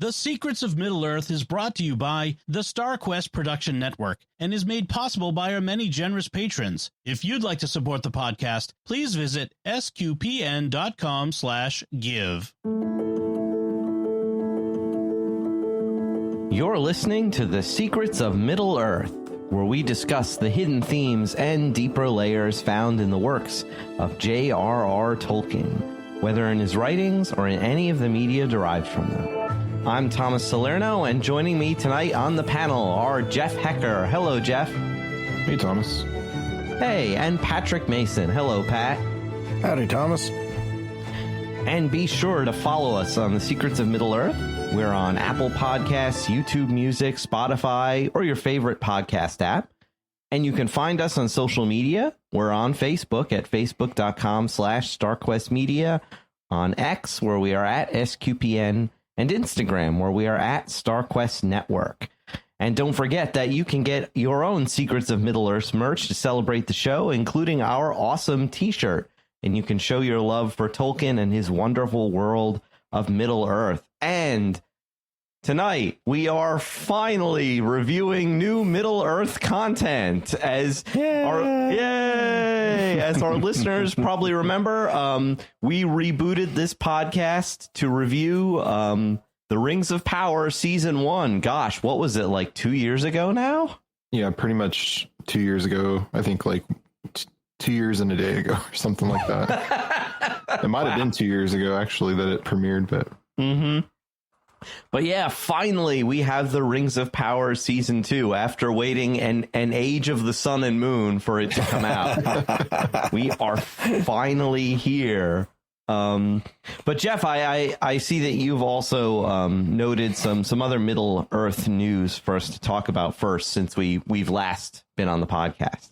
The Secrets of Middle-earth is brought to you by the StarQuest Production Network and is made possible by our many generous patrons. If you'd like to support the podcast, please visit sqpn.com/give. You're listening to The Secrets of Middle-earth, where we discuss the hidden themes and deeper layers found in the works of J.R.R. Tolkien, whether in his writings or in any of the media derived from them. I'm Thomas Salerno, and joining me tonight on the panel are Jeff Haecker. Hello, Jeff. Hey, Thomas. Hey, and Patrick Mason. Hello, Pat. Howdy, Thomas. And be sure to follow us on The Secrets of Middle-earth. We're on Apple Podcasts, YouTube Music, Spotify, or your favorite podcast app. And you can find us on social media. We're on Facebook at facebook.com/StarQuestMedia, on X, where we are at SQPN, and Instagram, where we are at StarQuest Network. And don't forget that you can get your own Secrets of Middle-earth merch to celebrate the show, including our awesome t-shirt. And you can show your love for Tolkien and his wonderful world of Middle-earth. And tonight, we are finally reviewing new Middle-earth content. As our listeners probably remember, we rebooted this podcast to review The Rings of Power Season 1. Gosh, what was it, like 2 years ago now? Yeah, pretty much 2 years ago. I think like 2 years and a day ago or something like that. It might have been 2 years ago, actually, that it premiered, but... But yeah, finally, we have The Rings of Power Season 2 after waiting an age of the sun and moon for it to come out. We are finally here. But Jeff, I see that you've also noted some other Middle-earth news for us to talk about first, since we've last been on the podcast.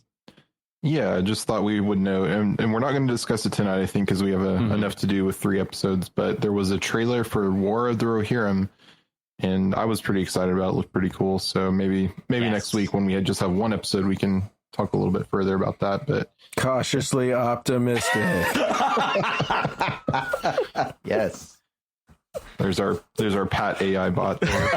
Yeah, I just thought we would know, and we're not going to discuss it tonight, I think, because we have enough to do with 3 episodes, but there was a trailer for War of the Rohirrim, and I was pretty excited about it. It looked pretty cool, so maybe next week when we just have 1 episode, we can talk a little bit further about that, but... Cautiously optimistic. Yes. There's our Pat AI bot there.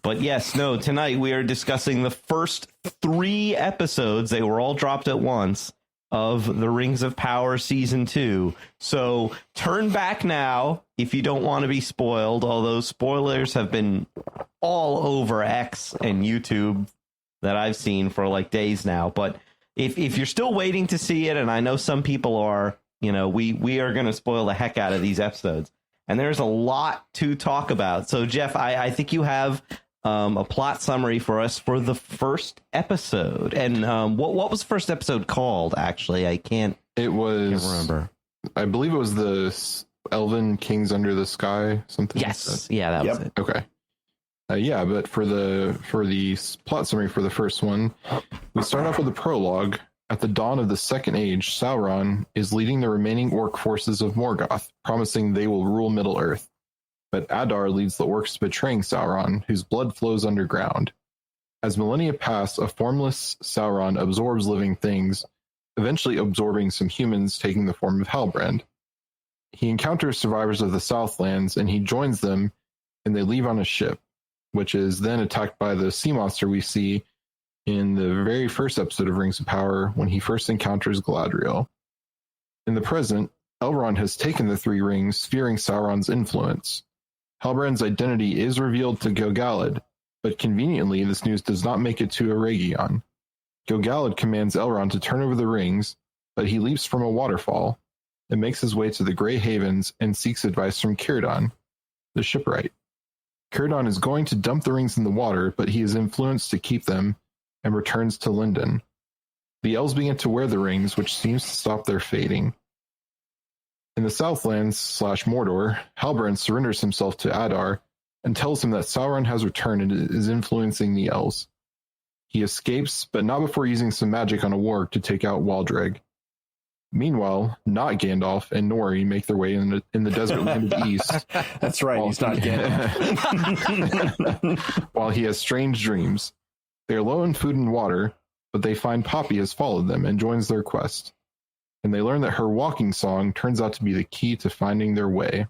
But yes, no, tonight we are discussing the first 3 episodes. They were all dropped at once of The Rings of Power Season 2. So turn back now if you don't want to be spoiled, although spoilers have been all over X and YouTube that I've seen for like days now. But if you're still waiting to see it, and I know some people are, we are going to spoil the heck out of these episodes. And there's a lot to talk about. So, Jeff, I think you have a plot summary for us for the first episode. And what was the first episode called, actually? I can't remember. I believe it was the Elven Kings Under the Sky, something yes. like that. Yeah, that was it. Okay. But for the plot summary for the first one, we start off with a prologue. At the dawn of the Second Age, Sauron is leading the remaining orc forces of Morgoth, promising they will rule Middle-earth. But Adar leads the orcs betraying Sauron, whose blood flows underground. As millennia pass, a formless Sauron absorbs living things, eventually absorbing some humans taking the form of Halbrand. He encounters survivors of the Southlands, and he joins them, and they leave on a ship, which is then attacked by the sea monster we see in the very first episode of Rings of Power when he first encounters Galadriel. In the present, Elrond has taken the 3 rings, fearing Sauron's influence. Halbrand's identity is revealed to Gil-galad, but conveniently this news does not make it to Eregion. Gil-galad commands Elrond to turn over the rings, but he leaps from a waterfall and makes his way to the Grey Havens and seeks advice from Círdan, the shipwright. Círdan is going to dump the rings in the water, but he is influenced to keep them and returns to Lindon. The elves begin to wear the rings, which seems to stop their fading. In the Southlands / Mordor, Halbrand surrenders himself to Adar and tells him that Sauron has returned and is influencing the elves. He escapes, but not before using some magic on a warg to take out Waldreg. Meanwhile, not Gandalf and Nori make their way in the desert land of the east. That's right, he's not Gandalf. While he has strange dreams. They are low in food and water, but they find Poppy has followed them and joins their quest. and they learn that her walking song turns out to be the key to finding their way.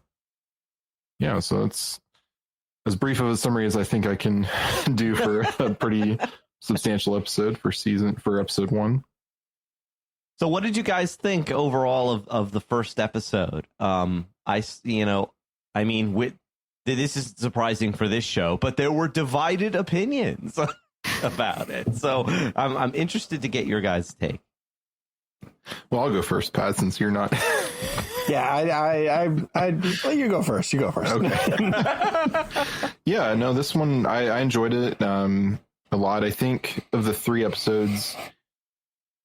Yeah, so it's as brief of a summary as I think I can do for a pretty substantial episode for episode 1. So what did you guys think overall of the first episode? This is surprising for this show, but there were divided opinions about it. So I'm interested to get your guys' take. Well, I'll go first, Pat, since you're not. Yeah, you go first. You go first. Okay. Yeah, no, this one I enjoyed it a lot. I think of the 3 episodes,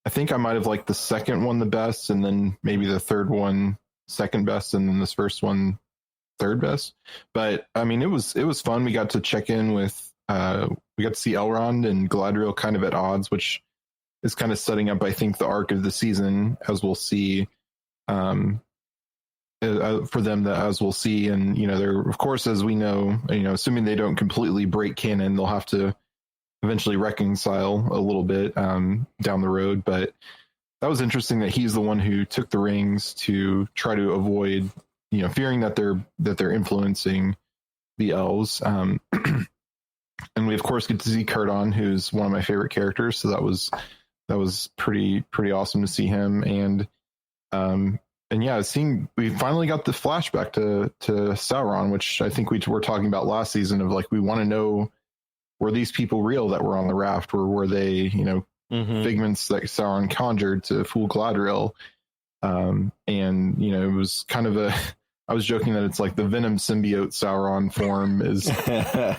I think I might have liked the second one the best, and then maybe the third one second best, and then this first one third best. But I mean, it was fun. We got to check in with we got to see Elrond and Galadriel kind of at odds, which is kind of setting up, I think, the arc of the season, as we'll see, for them, as we'll see. And, they're, of course, as we know, assuming they don't completely break canon, they'll have to eventually reconcile a little bit down the road. But that was interesting that he's the one who took the rings to try to avoid, fearing that they're influencing the elves. And we, of course, get to see Cardon, who's one of my favorite characters. So that was pretty awesome to see him. And yeah, we finally got the flashback to Sauron, which I think we were talking about last season of like, we want to know, were these people real that were on the raft, or were they, figments that Sauron conjured to fool Galadriel? And, it was kind of I was joking that it's like the Venom symbiote Sauron form is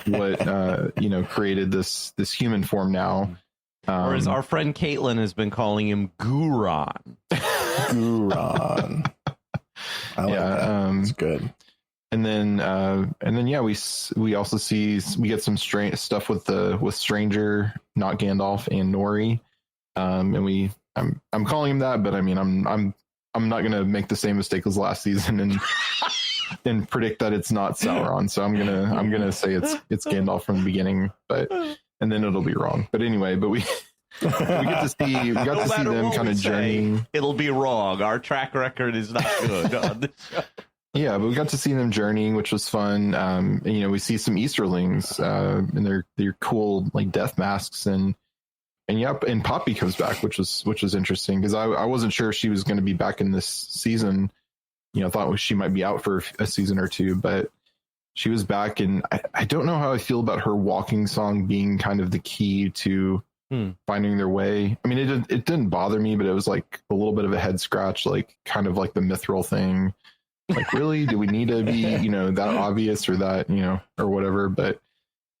what, created this human form now. Or as our friend Caitlin has been calling him, Guron. Guron. I like that. It's good. And then yeah, we also we get some strange stuff with Stranger, not Gandalf, and Nori. And I'm calling him that, but I mean I'm not gonna make the same mistake as last season and predict that it's not Sauron. So I'm gonna say it's Gandalf from the beginning, and then it'll be wrong. But anyway, we got to see them kind of journeying. It'll be wrong. Our track record is not good on the show. Yeah, but we got to see them journeying, which was fun. And, we see some Easterlings in their cool like death masks, and Poppy comes back, which was interesting, because I wasn't sure she was going to be back in this season. I thought she might be out for a season or two, but she was back, and I don't know how I feel about her walking song being kind of the key to finding their way. I mean, it didn't bother me, but it was like a little bit of a head scratch, like kind of like the mithril thing. Like, really, do we need to be, that obvious or that, or whatever? But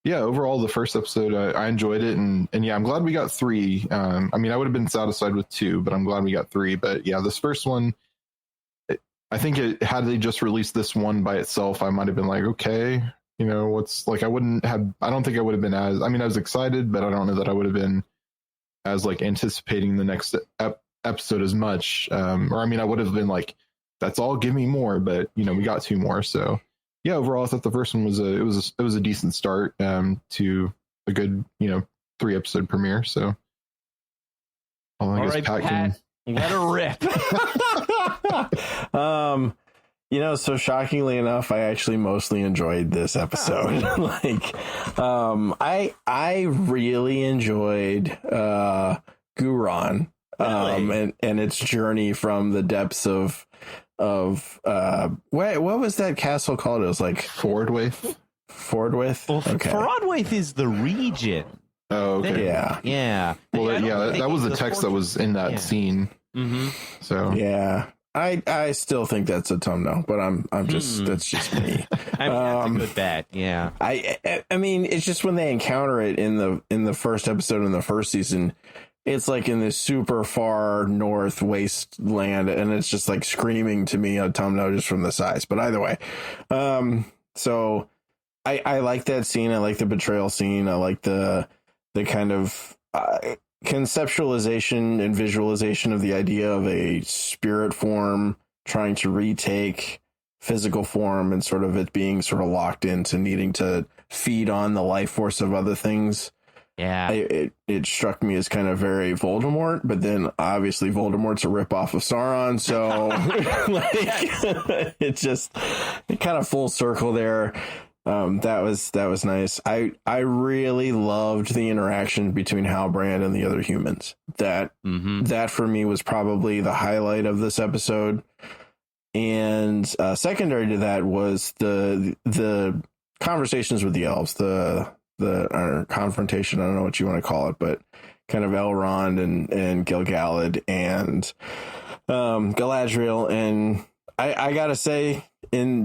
yeah, overall, the first episode, I enjoyed it. And yeah, I'm glad we got 3. I mean, I would have been satisfied with 2, but I'm glad we got 3. But yeah, this first one, I think had they just released this one by itself, I might have been like, okay, what's like, I don't think I would have been I was excited, but I don't know that I would have been as like anticipating the next episode as much. I would have been like, that's all, give me more. But, we got 2 more. So yeah, overall, I thought the first one was a decent start to a good, 3 episode premiere. So I guess Pat, let her rip. So shockingly enough, I actually mostly enjoyed this episode. I really enjoyed Guron, really? and its journey from the depths of what was that castle called? It was like Fordwaith. Well, okay. Fordwaith is the region. Oh, okay. Yeah. Well, that was the text that was in that scene. Mm-hmm. So yeah, I still think that's a thumbnail, but I'm just that's just me. That's a good bet. Yeah. I mean, it's just when they encounter it in the first episode in the first season, it's like in this super far north wasteland, and it's just like screaming to me a thumbnail just from the size. But either way, so I like that scene. I like the betrayal scene. I like the kind of conceptualization and visualization of the idea of a spirit form trying to retake physical form, and sort of it being sort of locked into needing to feed on the life force of other things. Yeah. It struck me as kind of very Voldemort, but then obviously Voldemort's a ripoff of Sauron, so like it kind of full circle there. That was nice. I really loved the interaction between Halbrand and the other humans. That for me was probably the highlight of this episode. And secondary to that was the conversations with the elves, the confrontation. I don't know what you want to call it, but kind of Elrond and Gil-galad and Galadriel. And I gotta say,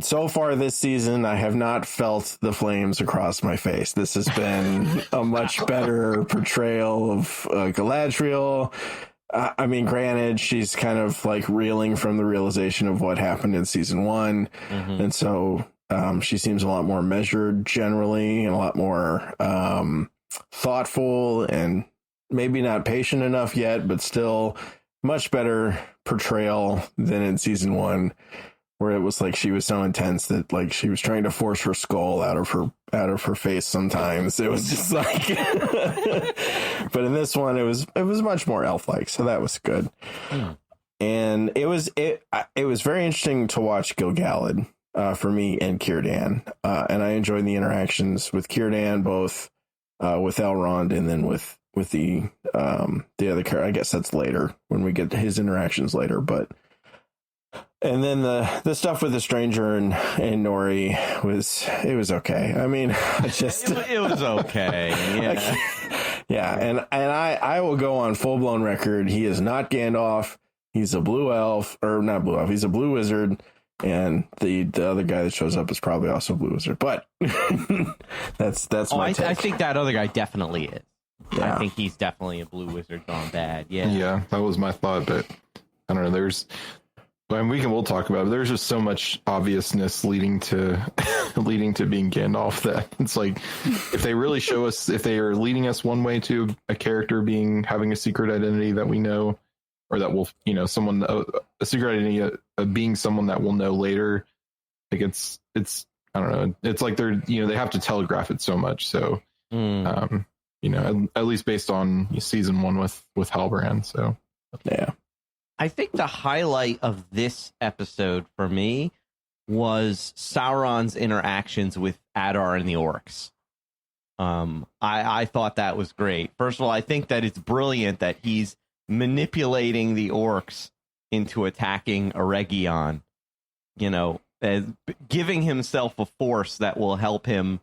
so far this season, I have not felt the flames across my face. This has been a much better portrayal of Galadriel. I mean, granted, she's kind of like reeling from the realization of what happened in season 1. And so she seems a lot more measured generally and a lot more thoughtful and maybe not patient enough yet, but still much better portrayal than in season 1, where it was like she was so intense that like she was trying to force her skull out of her face sometimes. It was just like but in this one it was much more elf-like, so that was good. And it was very interesting to watch Gil-galad for me and Círdan, and I enjoyed the interactions with Círdan, both with Elrond and then with the other character. I guess that's later when we get to his interactions later, but and then the stuff with the stranger and Nori was okay. I mean, it was okay. Yeah. Yeah, and I will go on full blown record. He is not Gandalf. He's a blue elf, or not blue elf. He's a blue wizard, and the other guy that shows up is probably also a blue wizard. But that's my take. I think that other guy definitely is. Yeah. I think he's definitely a blue wizard gone bad. Yeah. Yeah, that was my thought, but I don't know. We'll talk about it. There's just so much obviousness leading to being Gandalf that it's like, if they really show us, if they are leading us one way to a character having a secret identity that we know, or that will, someone, a secret identity of being someone that we'll know later. Like it's, I don't know. It's like they have to telegraph it so much. So, at least based on season 1 with Halbrand. So, yeah. I think the highlight of this episode for me was Sauron's interactions with Adar and the orcs. I thought that was great. First of all, I think that it's brilliant that he's manipulating the orcs into attacking Eregion, giving himself a force that will help him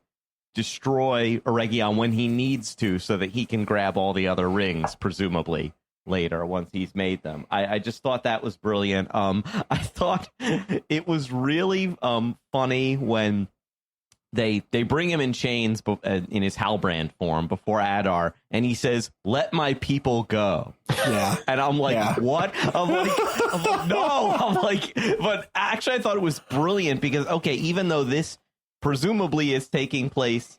destroy Eregion when he needs to, so that he can grab all the other rings, presumably later once he's made them. I just thought that was brilliant. I thought it was really funny when they bring him in chains in his Halbrand form before Adar, and he says, "Let my people go." Yeah. And I'm like, yeah. What? I'm like, no. I'm like, but actually I thought it was brilliant because, okay, even though this presumably is taking place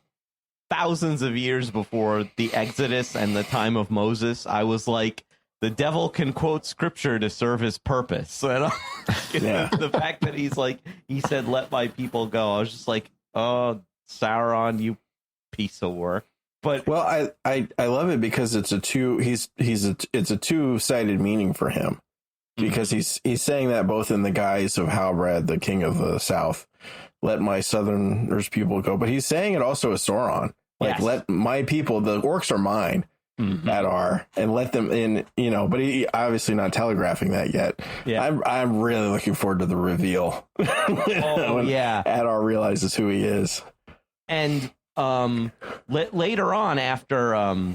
thousands of years before the Exodus and the time of Moses, I was like, the devil can quote scripture to serve his purpose. And the fact that he said, "Let my people go," I was just like, oh, Sauron, you piece of work. But well, I love it because it's a two-sided meaning for him, because he's saying that both in the guise of Halbrand, the king of the south, let my southerners people go, but he's saying it also as Sauron, like, yes, let my people, the orcs are mine. Adar, and let them in, but he obviously not telegraphing that yet. Yeah, I'm really looking forward to the reveal. When Adar realizes who he is. And later on, after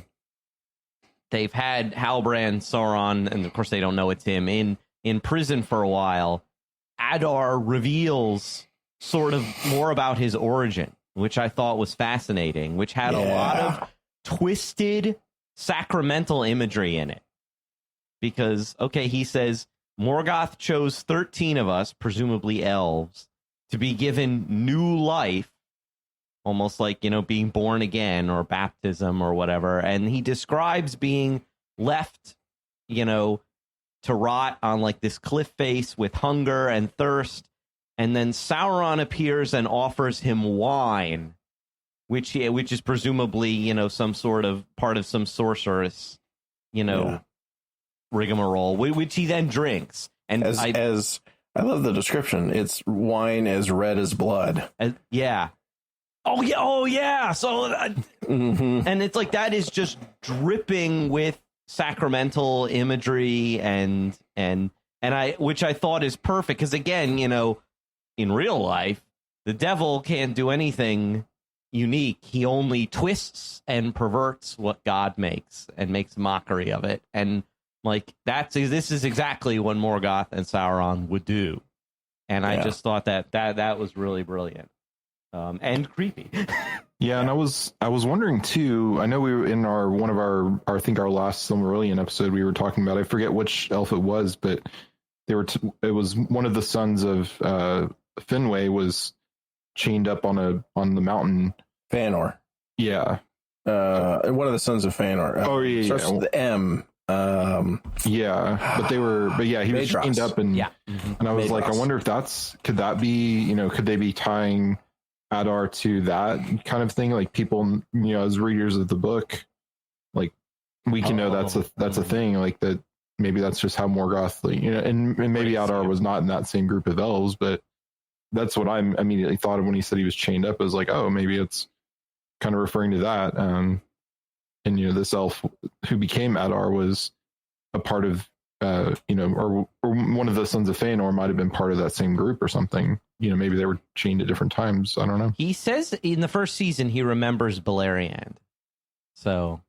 they've had Halbrand, Sauron, and of course they don't know it's him, in prison for a while, Adar reveals sort of more about his origin, which I thought was fascinating, which had a lot of twisted sacramental imagery in it. Because, okay, he says, Morgoth chose 13 of us, presumably elves, to be given new life, almost like, being born again or baptism or whatever. And he describes being left, to rot on like this cliff face with hunger and thirst. And then Sauron appears and offers him wine which is presumably, some sort of part of some sorceress, rigmarole, which he then drinks. And as I love the description, it's wine as red as blood. Yeah. Oh yeah. So, and it's like that is just dripping with sacramental imagery and which I thought is perfect because again, in real life, the devil can't do anything unique. He only twists and perverts what God makes and makes mockery of it. And like this is exactly what Morgoth and Sauron would do. And I just thought that was really brilliant. And creepy. Yeah, and I was wondering too. I know we were in our last Silmarillion episode we were talking about. I forget which elf it was, but it was one of the sons of Finwë was chained up on the mountain. Fëanor. Yeah. One of the sons of Fëanor. Starts with the M. He was chained up and and I was Maedhros. like, I wonder if could that be, could they be tying Adar to that kind of thing? Like people, as readers of the book, like we can know that's a thing, like that maybe that's just how Morgoth, and maybe Adar was not in that same group of elves, but that's what I immediately thought of when he said he was chained up. I was like, oh, maybe it's kind of referring to that. And this elf who became Adar was a part of, or one of the sons of Fëanor might have been part of that same group or something. Maybe they were chained at different times. I don't know. He says in the first season he remembers Beleriand. So,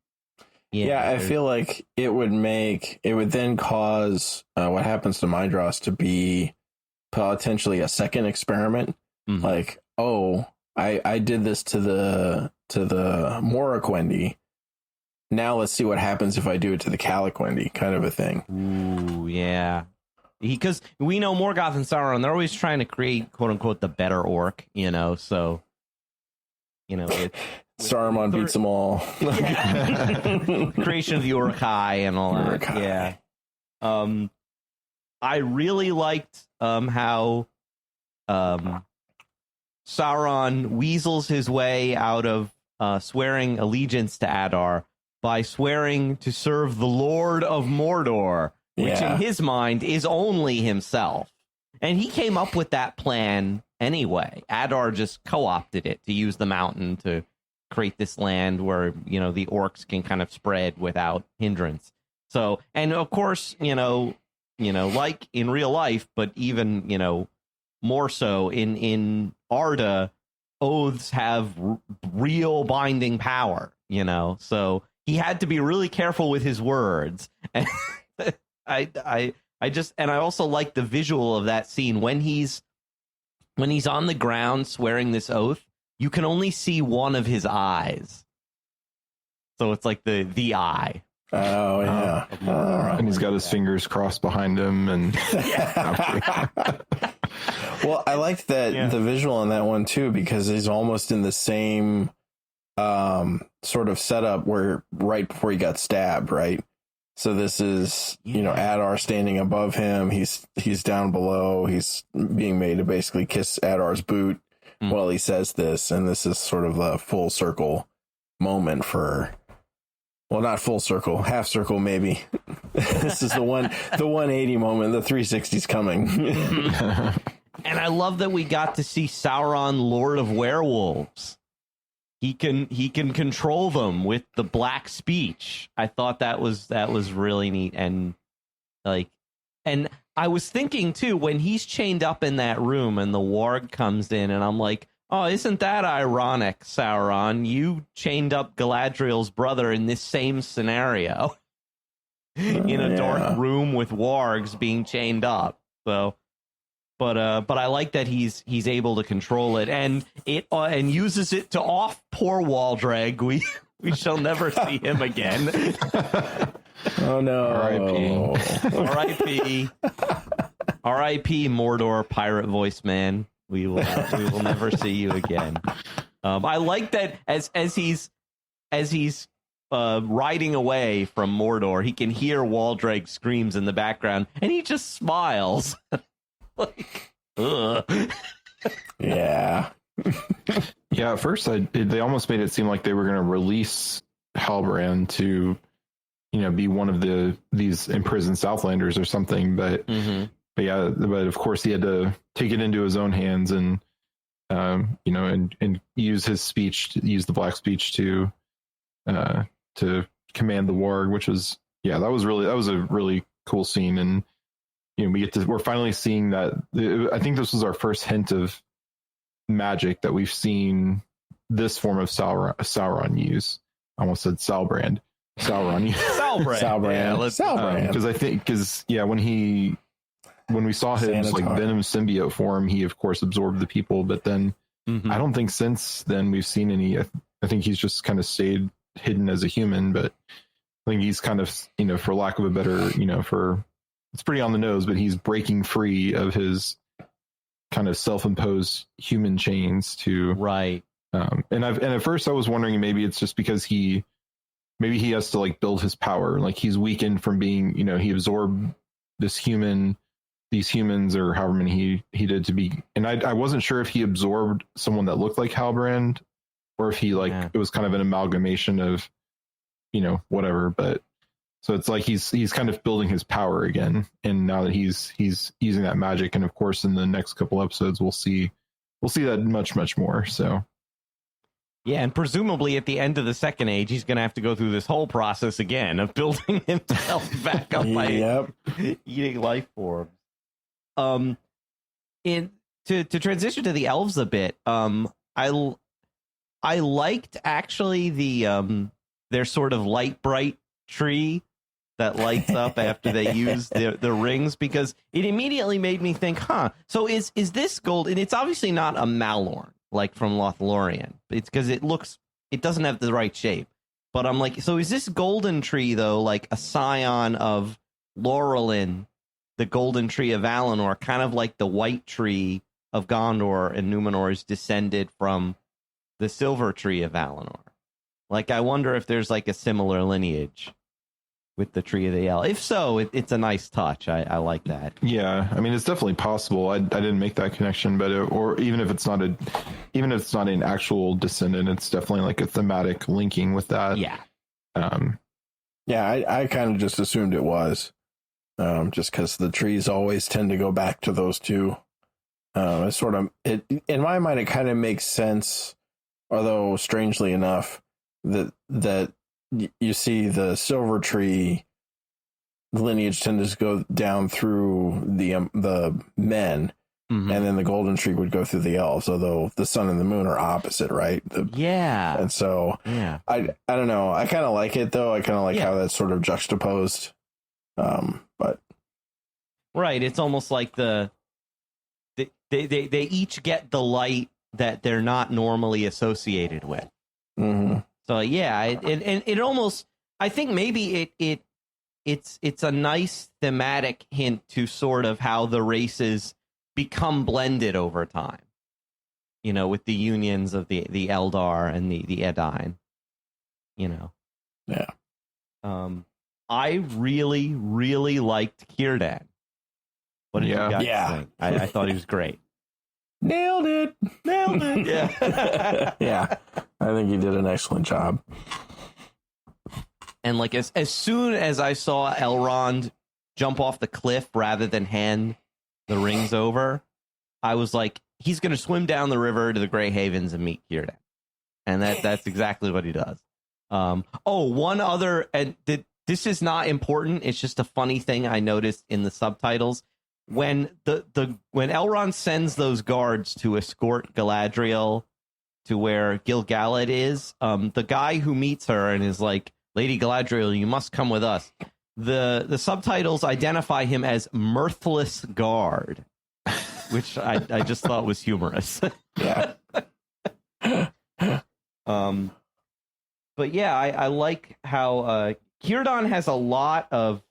I feel like it would then cause what happens to Maedhros to be potentially a second experiment. Mm-hmm. Like, I did this to the Morroquendi. Now let's see what happens if I do it to the Calaquendi, kind of a thing. Ooh, yeah. Because we know Morgoth and Sauron, they're always trying to create, quote unquote, the better orc, so, Saruman beats them all. Yeah. Creation of the Uruk-hai and all that. Uruk-hai. Yeah. I really liked how Sauron weasels his way out of swearing allegiance to Adar by swearing to serve the Lord of Mordor, which in his mind is only himself. And he came up with that plan anyway. Adar just co-opted it to use the mountain to create this land where, the orcs can kind of spread without hindrance. So, and of course, like in real life, but even, more so in Arda, oaths have real binding power, so he had to be really careful with his words. And I also like the visual of that scene when he's on the ground swearing this oath. You can only see one of his eyes, so it's like the eye. Oh yeah, and he's got his fingers crossed behind him, and well, I liked that the visual on that one too, because he's almost in the same sort of setup where right before he got stabbed, right? So this is, Adar standing above him. He's down below. He's being made to basically kiss Adar's boot while he says this. And this is sort of a full circle moment well, not full circle, half circle, maybe. This is the 180 moment. The 360's coming. And I love that we got to see Sauron, Lord of Werewolves. He can control them with the black speech. I thought that was really neat. And I was thinking too, when he's chained up in that room and the warg comes in, and I'm like, oh, isn't that ironic, Sauron? You chained up Galadriel's brother in this same scenario in a dark room with wargs being chained up. So, but I like that he's able to control it and uses it to off poor Waldreg. We shall never see him again. Oh no! R.I.P. R.I.P. Mordor pirate voice man. We will never see you again. I like that as he's riding away from Mordor, he can hear Waldreg screams in the background, and he just smiles. Like, ugh. Yeah. Yeah, at first they almost made it seem like they were going to release Halbrand to, be one of these imprisoned Southlanders or something. But but of course he had to take it into his own hands and and use his speech, use the black speech to command the warg, which was that was a really cool scene. And we're finally seeing that. I think this was our first hint of magic that we've seen this form of Sauron use. I almost said Sauron. Salbrand. Because when we saw his venom symbiote form, he of course absorbed the people, but then I don't think since then we've seen any. I think he's just kind of stayed hidden as a human, but I think he's kind of, for lack of a better, it's pretty on the nose, but he's breaking free of his kind of self-imposed human chains to right. And at first I was wondering maybe it's just because he has to like build his power, like he's weakened from being, he absorbed these humans or however many he did to be. And I wasn't sure if he absorbed someone that looked like Halbrand or if he it was kind of an amalgamation of, whatever. But so it's like he's kind of building his power again. And now that he's using that magic. And of course, in the next couple episodes, we'll see that much, much more. So. Yeah, and presumably at the end of the second age, he's going to have to go through this whole process again of building himself back up by eating life forms. To transition to the elves a bit, I liked actually their sort of light bright tree that lights up after they use the rings, because it immediately made me think, so is this gold? And it's obviously not a Malorn like from Lothlorien. It's because it doesn't have the right shape. But I'm like, so is this golden tree, though, like a scion of Laurelin, the golden tree of Valinor, kind of like the white tree of Gondor and Numenor is descended from the silver tree of Valinor? Like, I wonder if there's like a similar lineage with the Tree of the Elves. If so, it's a nice touch. I like that. Yeah, I mean, it's definitely possible. I didn't make that connection, but or even if it's not an actual descendant, it's definitely like a thematic linking with that. Yeah. I kind of just assumed it was, just because the trees always tend to go back to those two. It's sort of in my mind, it kind of makes sense, although strangely enough, that you see the silver tree lineage tends to go down through the men, and then the golden tree would go through the elves, although the sun and the moon are opposite, right? And so I don't know, I kind of like it though. I kind of like how that's sort of juxtaposed, but right, it's almost like they each get the light that they're not normally associated with. So it almost, I think maybe it's a nice thematic hint to sort of how the races become blended over time, with the unions of the Eldar and the Edain, Yeah. I really, really liked Círdan. What did you guys think? I thought he was great. Nailed it. Yeah. Yeah. I think he did an excellent job. And like as soon as I saw Elrond jump off the cliff rather than hand the rings over, I was like, he's going to swim down the river to the Grey Havens and meet Círdan. And that's exactly what he does. One other, and this is not important, it's just a funny thing I noticed in the subtitles. When when Elrond sends those guards to escort Galadriel to where Gil-galad is, the guy who meets her and is like, Lady Galadriel, you must come with us. The subtitles identify him as Mirthless Guard, which I just thought was humorous. Yeah. But yeah, I like how Círdan has a lot of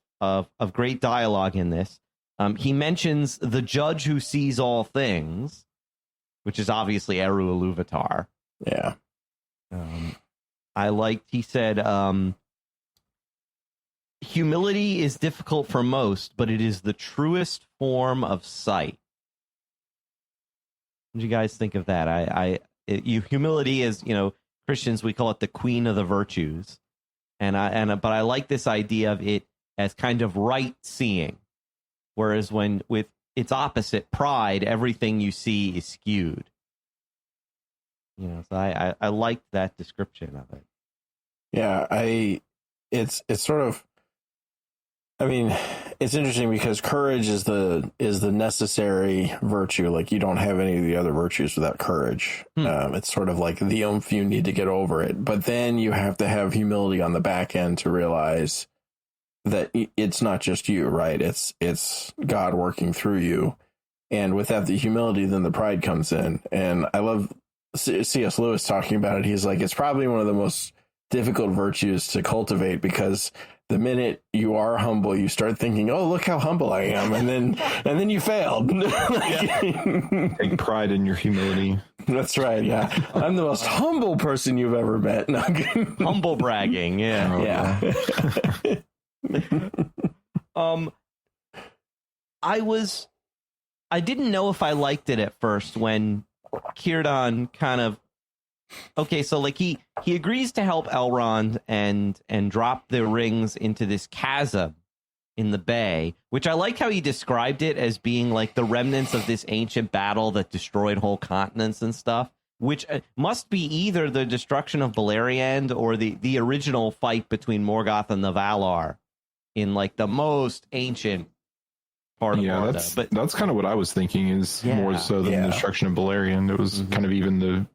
great dialogue in this. He mentions the judge who sees all things, which is obviously Eru Ilúvatar. Yeah. He said, humility is difficult for most, but it is the truest form of sight. What do you guys think of that? humility is, Christians, we call it the queen of the virtues. But I like this idea of it as kind of right seeing. Whereas when with its opposite, pride, everything you see is skewed. So I liked that description of it. Yeah, it's sort of, I mean, it's interesting because courage is the necessary virtue. Like, you don't have any of the other virtues without courage. It's sort of like the oomph you need to get over it. But then you have to have humility on the back end to realize that it's not just you, right? It's God working through you. And without the humility, then the pride comes in. And I love C.S. Lewis talking about it. He's like, it's probably one of the most difficult virtues to cultivate, because the minute you are humble, you start thinking, oh, look how humble I am. And then you failed. Take pride in your humility. That's right. Yeah. I'm the most humble person you've ever met. No, humble bragging. Yeah. Yeah. I didn't know if I liked it at first when Círdan kind of, okay, so like he agrees to help Elrond and drop the rings into this chasm in the bay, which I like how he described it as being like the remnants of this ancient battle that destroyed whole continents and stuff, which must be either the destruction of Beleriand or the original fight between Morgoth and the Valar in like the most ancient part of Mordor. That's kind of what I was thinking, is more so than the destruction of Beleriand. It was kind of even the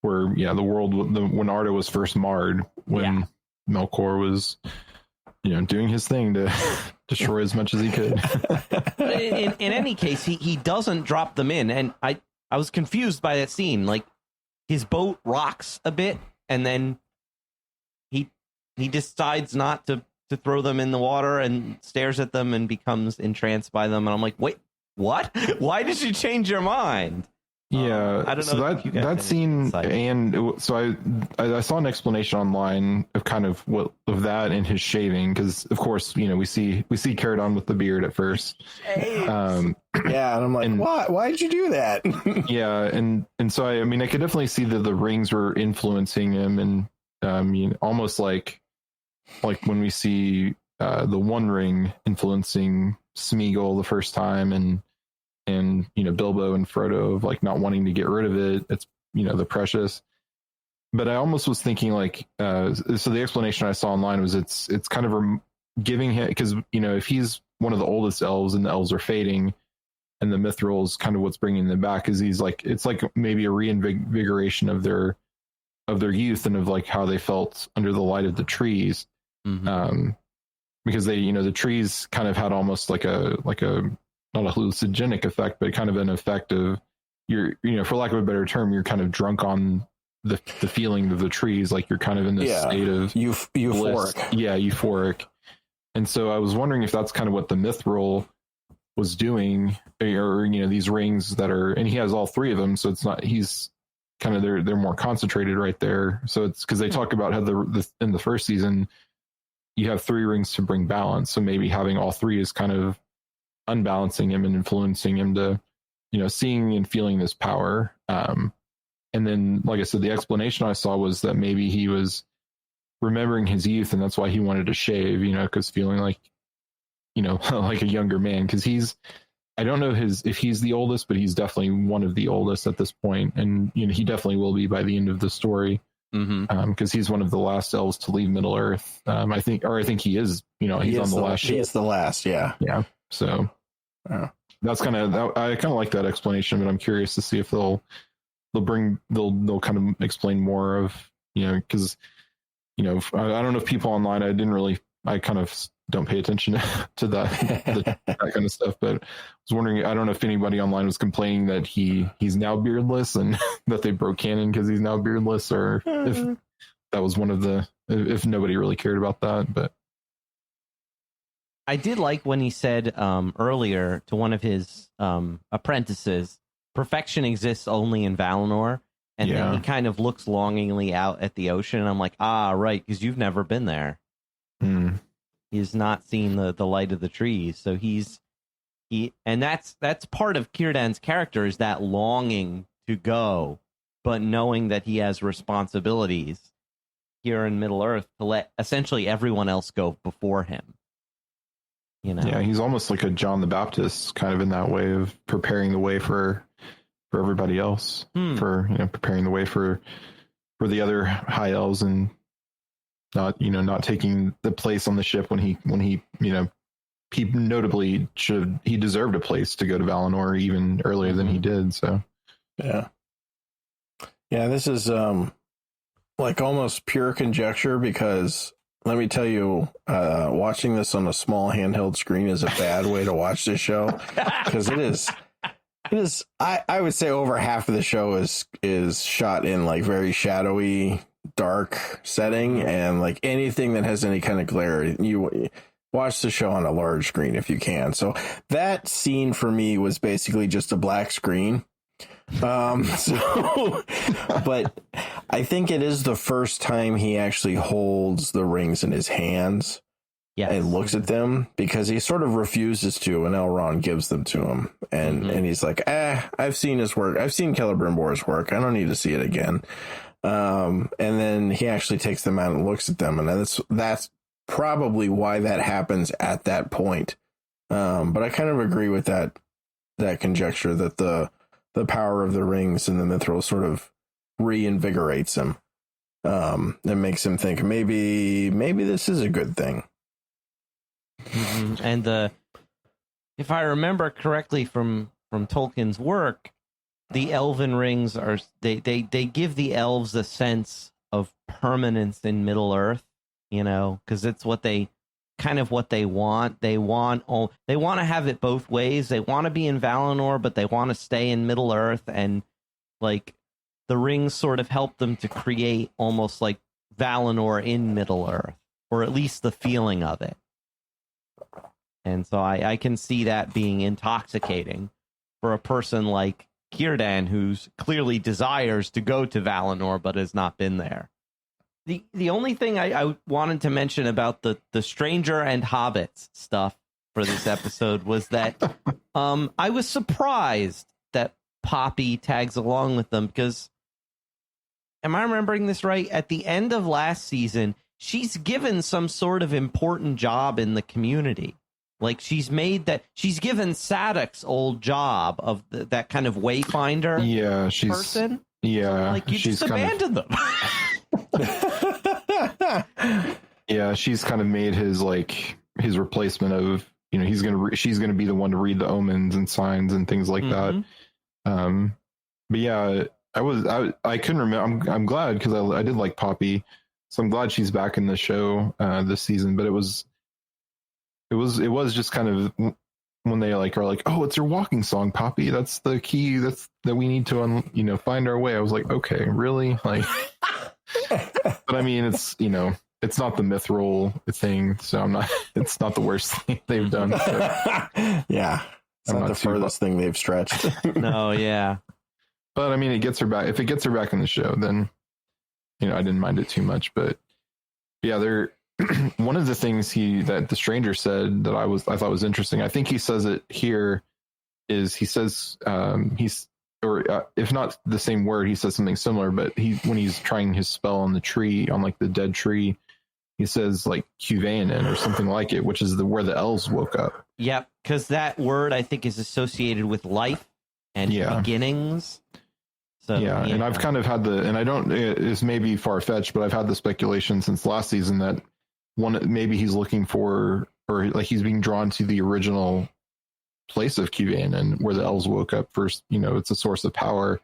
world when Arda was first marred, when Melkor was doing his thing to destroy as much as he could. in any case, he doesn't drop them in, and I was confused by that scene. Like, his boat rocks a bit, and then he decides not to throw them in the water and stares at them and becomes entranced by them. And I'm like, wait, what? Why did you change your mind? Yeah, I don't know. So that scene, and so I saw an explanation online of kind of of that and his shaving, because of course we see Círdan with the beard at first. Yeah, and I'm like, why'd you do that? Yeah, and so I could definitely see that the rings were influencing him, and almost like when we see the One Ring influencing Smeagol the first time, and Bilbo and Frodo of like not wanting to get rid of it. It's the precious. But I almost was thinking like so the explanation I saw online was it's kind of giving him, because if he's one of the oldest elves and the elves are fading, and the mithril is kind of what's bringing them back, is it's like maybe a reinvigoration of their youth and of like how they felt under the light of the trees. Because they the trees kind of had almost like a not a hallucinogenic effect, but kind of an effect of you're for lack of a better term, you're kind of drunk on the feeling of the trees, like you're kind of in this state of euphoric. Euphoric. And so I was wondering if that's kind of what the mithril was doing, or these rings that are, and he has all three of them, so it's not, he's kind of they're more concentrated right there. So it's because they talk about how in the first season you have three rings to bring balance, so maybe having all three is kind of unbalancing him and influencing him to seeing and feeling this power. And then, like I said, the explanation I saw was that maybe he was remembering his youth, and that's why he wanted to shave, because feeling like like a younger man, because I don't know if he's the oldest, but he's definitely one of the oldest at this point, and he definitely will be by the end of the story. Because he's one of the last elves to leave Middle Earth. I think he is. He's on the last ship. He's the last. Yeah. So that's I kind of like that explanation, but I'm curious to see if they'll kind of explain more of because I don't know if people online, I kind of don't pay attention to that kind of stuff, but I was wondering, I don't know if anybody online was complaining that he's now beardless and that they broke canon because he's now beardless, or if that was if nobody really cared about that. But I did like when he said earlier to one of his apprentices, perfection exists only in Valinor. And then he kind of looks longingly out at the ocean. And I'm like, right, because you've never been there. He's not seen the light of the trees. So and that's part of Círdan's character, is that longing to go, but knowing that he has responsibilities here in Middle Earth to let essentially everyone else go before him. You know? Yeah, he's almost like a John the Baptist kind of in that way of preparing the way for everybody else, for preparing the way for the other high elves, and not taking the place on the ship when he he notably he deserved a place to go to Valinor even earlier than he did. So yeah, this is like almost pure conjecture, because let me tell you, watching this on a small handheld screen is a bad way to watch this show, because it is. I would say over half of the show is shot in like very shadowy, dark setting, and like anything that has any kind of glare, you watch the show on a large screen if you can. So that scene for me was basically just a black screen. But I think it is the first time he actually holds the rings in his hands. Yeah, and looks at them, because he sort of refuses to, and Elrond gives them to him, and he's like, I've seen his work. I've seen Celebrimbor's work. I don't need to see it again. And then he actually takes them out and looks at them, and that's probably why that happens at that point. But I kind of agree with that conjecture that the power of the rings and the mithril sort of reinvigorates him, and makes him think maybe this is a good thing. And if I remember correctly from Tolkien's work, the elven rings are they give the elves a sense of permanence in Middle Earth, because it's what they want. They want to have it both ways. They want to be in Valinor, but they want to stay in Middle Earth, and like the rings sort of help them to create almost like Valinor in Middle Earth, or at least the feeling of it. And so I can see that being intoxicating for a person like Círdan, who's clearly desires to go to Valinor but has not been there. The only thing I wanted to mention about the stranger and hobbits stuff for this episode was that I was surprised that Poppy tags along with them, because, am I remembering this right? At the end of last season, she's given some sort of important job in the community. Like she's given Sadoc's old job of that kind of wayfinder person. Yeah. Like you just abandoned them. Yeah, she's kind of made his replacement of, she's gonna be the one to read the omens and signs and things like that. But yeah, I couldn't remember. I'm glad, because I did like Poppy, so I'm glad she's back in the show this season. But it was just kind of when they are like, oh, it's your walking song, Poppy. That's the key. That we need to find our way. I was like, okay, really? Like, but I mean, it's it's not the mithril thing, so it's not the worst thing they've done. So. Yeah, it's not the furthest thing they've stretched. No, yeah. But I mean, it gets her back. If it gets her back in the show, then I didn't mind it too much. But yeah, one of the things that the stranger said that I thought was interesting. I think he says it here. Is he says if not the same word, he says something similar. But when he's trying his spell on the tree, on like the dead tree, he says like Cuvanen or something like it, which is where the elves woke up. Yep, because that word I think is associated with life and beginnings. So, yeah, and I've kind of had it's maybe far-fetched, but I've had the speculation since last season that maybe he's looking for, or like he's being drawn to the original place of Cuvanen where the elves woke up first. It's a source of power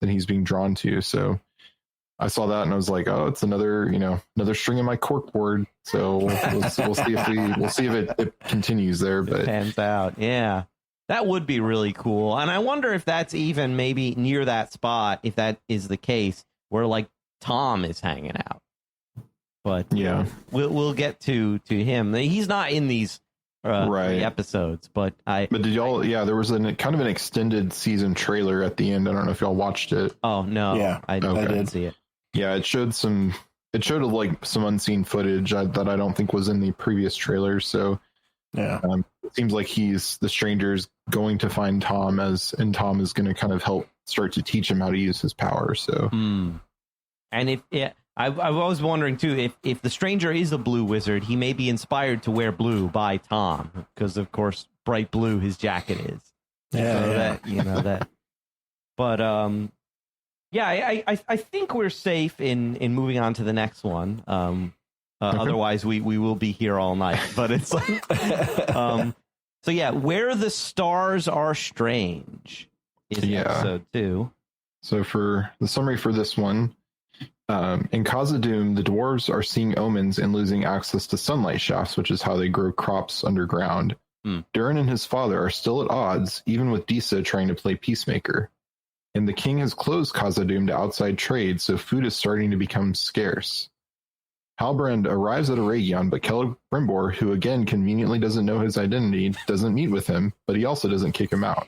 that he's being drawn to. So I saw that and I was like, oh, it's another string in my corkboard. So we'll see if it continues there. But it pans out. Yeah. That would be really cool. And I wonder if that's even maybe near that spot, if that is the case, where like Tom is hanging out. But yeah, we'll get to him. He's not in these episodes, but did y'all? Yeah, there was kind of an extended season trailer at the end. I don't know if y'all watched it. Oh no, yeah, I didn't see it. Yeah, it showed some like some unseen footage that I don't think was in the previous trailers. So yeah, it seems like the stranger's going to find Tom, and Tom is going to kind of help start to teach him how to use his power. So, and I was wondering too, if the stranger is a blue wizard, he may be inspired to wear blue by Tom, because of course bright blue his jacket is. That. But I think we're safe in moving on to the next one. Okay. Otherwise, we will be here all night. But it's like, so yeah, where the stars are strange is episode 2. So for the summary for this one, in Khazad-dûm, the dwarves are seeing omens and losing access to sunlight shafts, which is how they grow crops underground. Durin and his father are still at odds, even with Disa trying to play peacemaker. And the king has closed Khazad-dûm to outside trade, so food is starting to become scarce. Halbrand arrives at Eregion, but Celebrimbor, who again conveniently doesn't know his identity, doesn't meet with him, but he also doesn't kick him out.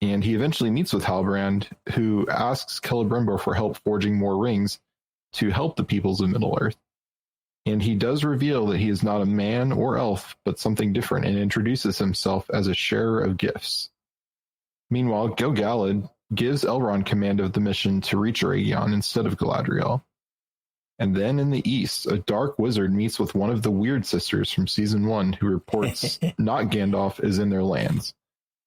And he eventually meets with Halbrand, who asks Celebrimbor for help forging more rings to help the peoples of Middle-earth. And he does reveal that he is not a man or elf, but something different, and introduces himself as a sharer of gifts. Meanwhile, Gil-galad gives Elrond command of the mission to reach Eregion instead of Galadriel. And then in the east, a dark wizard meets with one of the Weird Sisters from Season 1, who reports not Gandalf is in their lands.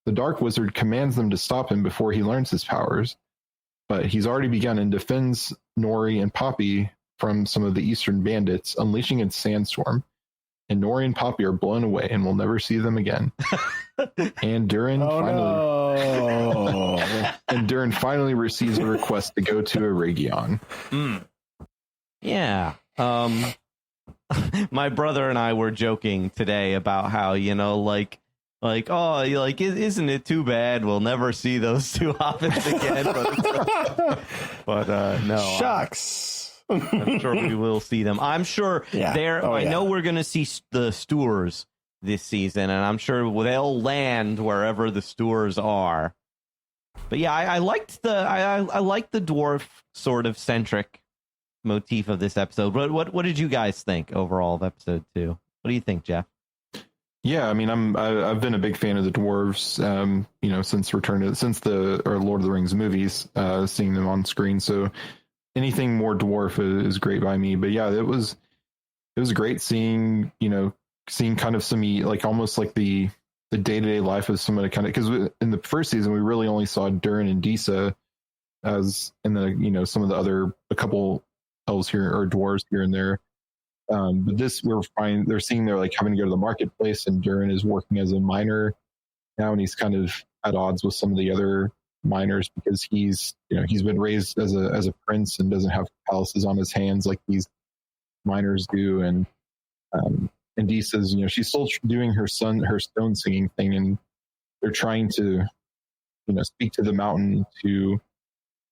The dark wizard commands them to stop him before he learns his powers, but he's already begun and defends Nori and Poppy from some of the eastern bandits, unleashing a sandstorm. And Nori and Poppy are blown away, and we'll never see them again. And Durin finally receives a request to go to Eregion. Yeah. My brother and I were joking today about how, isn't it too bad we'll never see those two hobbits again? But no. Shucks. I'm sure we will see them. I'm sure I know we're going to see the Stewards this season, and I'm sure they'll land wherever the Stewards are. But yeah, I liked I liked the dwarf sort of centric motif of this episode. What did you guys think overall of episode 2? What do you think, Jeff? Yeah, I mean, I've been a big fan of the dwarves, since the Lord of the Rings movies, seeing them on screen. So anything more dwarf is great by me. But yeah, it was great seeing kind of some, like, almost like the day-to-day life of somebody, kind of, because in the first season we really only saw Durin and Disa, as, and then some of the other, a couple elves here or dwarves here and there. But this, they're seeing they're like having to go to the marketplace, and Durin is working as a miner now, and he's kind of at odds with some of the other miners because he's been raised as a prince and doesn't have palaces on his hands like these miners do. And Dee says, she's still doing her stone singing thing, and they're trying to speak to the mountain to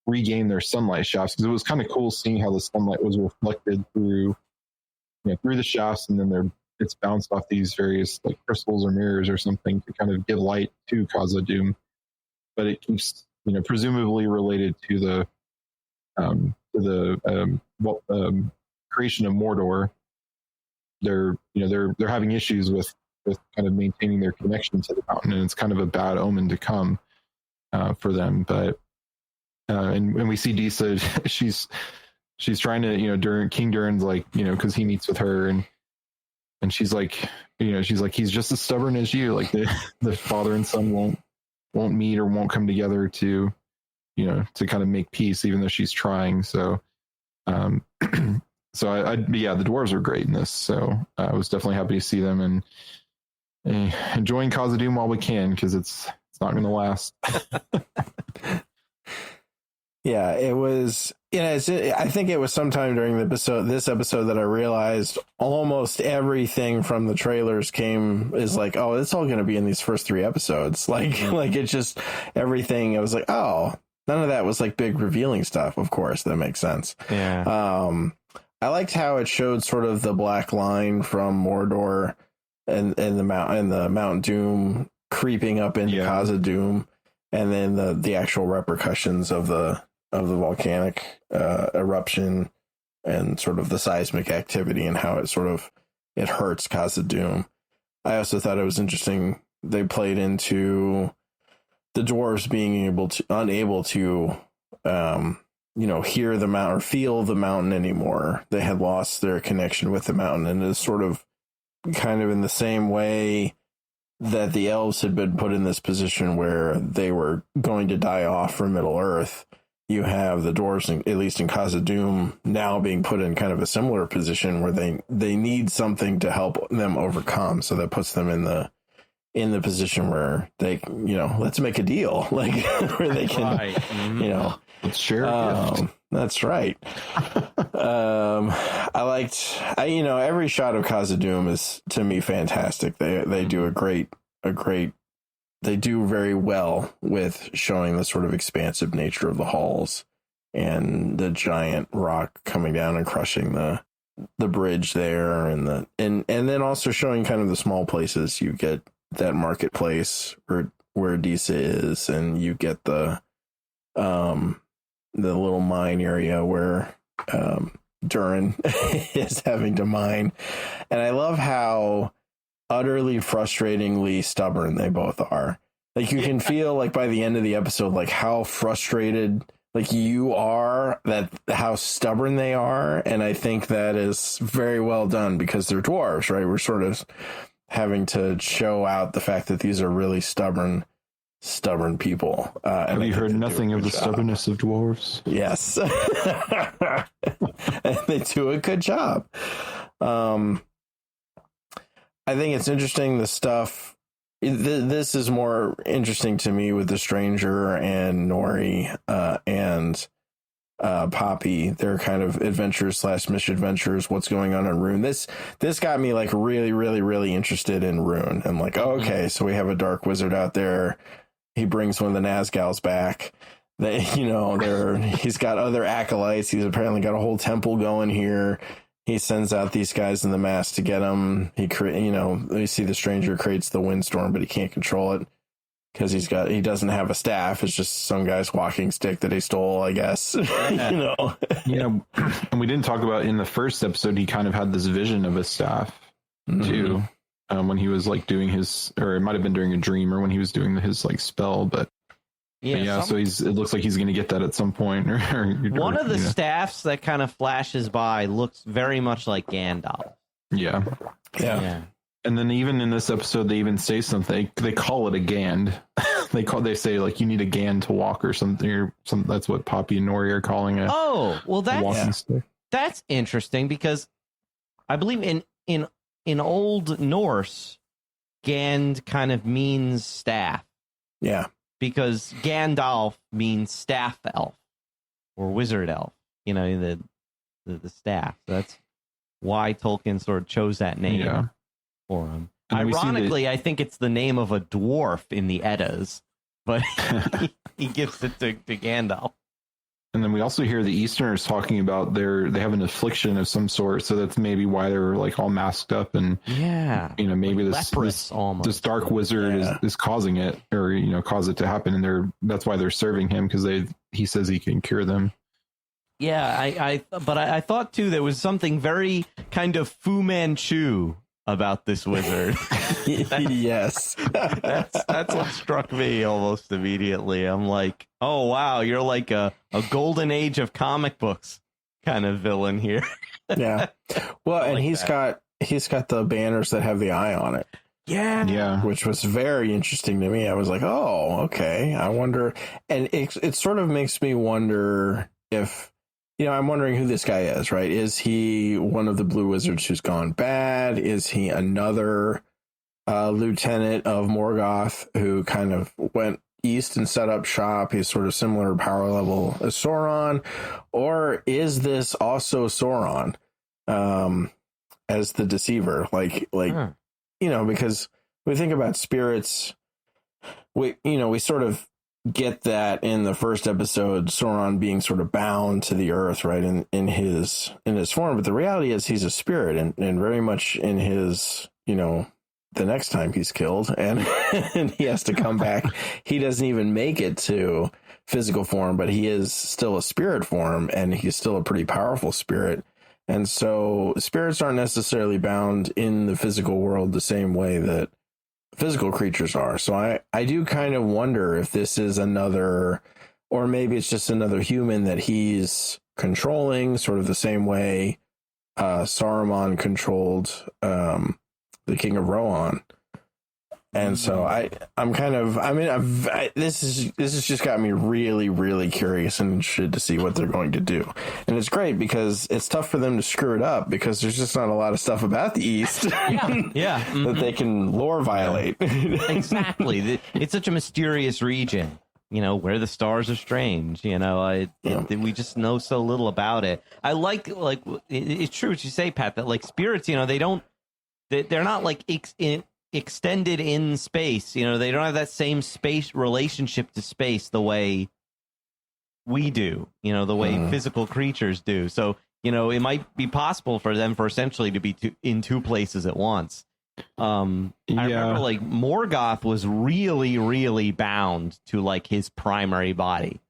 regain their sunlight shafts, because it was kind of cool seeing how the sunlight was reflected through the shafts, and then it's bounced off these various like crystals or mirrors or something to kind of give light to Khazad-dûm. But it keeps presumably related to the creation of Mordor. They're having issues with kind of maintaining their connection to the mountain, and it's kind of a bad omen to come for them. But and when we see Disa, she's trying to, King Durin's like, because he meets with her, and she's like, he's just as stubborn as you. Like the father and son won't meet or won't come together to kind of make peace, even though she's trying. So, the dwarves are great in this. So I was definitely happy to see them and enjoying Khazad-dûm while we can, because it's not going to last. Yeah, it was. I think it was sometime during this episode that I realized almost everything from the trailers is like, oh, it's all going to be in these first 3 episodes. Like it's just everything. I was like, oh, none of that was like big revealing stuff. Of course, that makes sense. Yeah. I liked how it showed sort of the black line from Mordor and the Mount Doom creeping up into Khazad-dûm, and then the actual repercussions of the volcanic eruption and sort of the seismic activity and how it hurts Khazad-dûm. I also thought it was interesting. They played into the dwarves being unable to, hear the mountain or feel the mountain anymore. They had lost their connection with the mountain, and it's sort of kind of in the same way that the elves had been put in this position where they were going to die off from Middle Earth. You have the dwarves, at least in Khazad-dûm, now being put in kind of a similar position where they need something to help them overcome. So that puts them in the position where they, let's make a deal, like where they can, right. Let's share a gift. That's right. Every shot of Khazad-dûm is, to me, fantastic. They do they do very well with showing the sort of expansive nature of the halls and the giant rock coming down and crushing the bridge there, and then also showing kind of the small places. You get that marketplace where Disa is, and you get the little mine area where Durin is having to mine. And I love how utterly frustratingly stubborn they both are. Like, you can feel like by the end of the episode, like how frustrated like you are, that how stubborn they are. And I think that is very well done because they're dwarves, right? We're sort of having to show out the fact that these are really stubborn people. Have you heard nothing of the stubbornness of dwarves? Yes. And they do a good job. I think it's interesting, the stuff. This is more interesting to me with the Stranger and Nori and Poppy. Their kind of adventures / misadventures. What's going on in Rune? This got me like really, really, really interested in Rune. And like, okay, so we have a dark wizard out there. He brings one of the Nazgûls back. He's got other acolytes. He's apparently got a whole temple going here. He sends out these guys in the mask to get him. You see the Stranger creates the windstorm, but he can't control it because he doesn't have a staff. It's just some guy's walking stick that he stole, I guess. And we didn't talk about in the first episode, he kind of had this vision of a staff too. When he was like doing his, or it might have been during a dream, or when he was doing his like spell, but so it looks like he's going to get that at some point. One of the staffs that kind of flashes by looks very much like Gandalf. Yeah. And then even in this episode, they even say something. They call it a Gand. They say like you need a Gand to walk or something. That's what Poppy and Nori are calling it. Oh, well, that's interesting because I believe in Old Norse, Gand kind of means staff. Yeah. Because Gandalf means staff elf or wizard elf, the staff. That's why Tolkien sort of chose that name for him. Ironically, I think it's the name of a dwarf in the Eddas, but he gives it to Gandalf. And then we also hear the Easterners talking about they have an affliction of some sort, so that's maybe why they're like all masked up, and maybe like this dark wizard is causing it, or cause it to happen, and that's why they're serving him, because he says he can cure them. Yeah, but I thought too there was something very kind of Fu Manchu about this wizard. Yes. That's what struck me almost immediately. I'm like, oh wow, you're like a golden age of comic books kind of villain here. Yeah. Well, and he's got the banners that have the eye on it. Yeah. Which was very interesting to me. I was like, oh, okay. I wonder, and it sort of makes me wonder if, I'm wondering who this guy is, right? Is he one of the blue wizards who's gone bad? Is he another lieutenant of Morgoth who kind of went east and set up shop? He's sort of similar power level as Sauron. Or is this also Sauron as the deceiver? Because we think about spirits, we sort of get that in the first episode, Sauron being sort of bound to the earth, right, in his form. But the reality is he's a spirit, and very much in his, the next time he's killed and, and he has to come back, he doesn't even make it to physical form, but he is still a spirit form, and he's still a pretty powerful spirit. And so spirits aren't necessarily bound in the physical world the same way that physical creatures are. So I do kind of wonder if this is another, or maybe it's just another human that he's controlling, sort of the same way Saruman controlled the King of Rohan. And so this has just got me really, really curious and interested to see what they're going to do. And it's great because it's tough for them to screw it up because there's just not a lot of stuff about the East that they can lore violate. Exactly. It's such a mysterious region, where the stars are strange, we just know so little about it. I like it's true what you say, Pat, that like spirits, they're not like extended in space, they don't have that same space relationship to space the way we do, the way physical creatures do. So it might be possible for them essentially to be in two places at once. I remember like Morgoth was really, really bound to like his primary body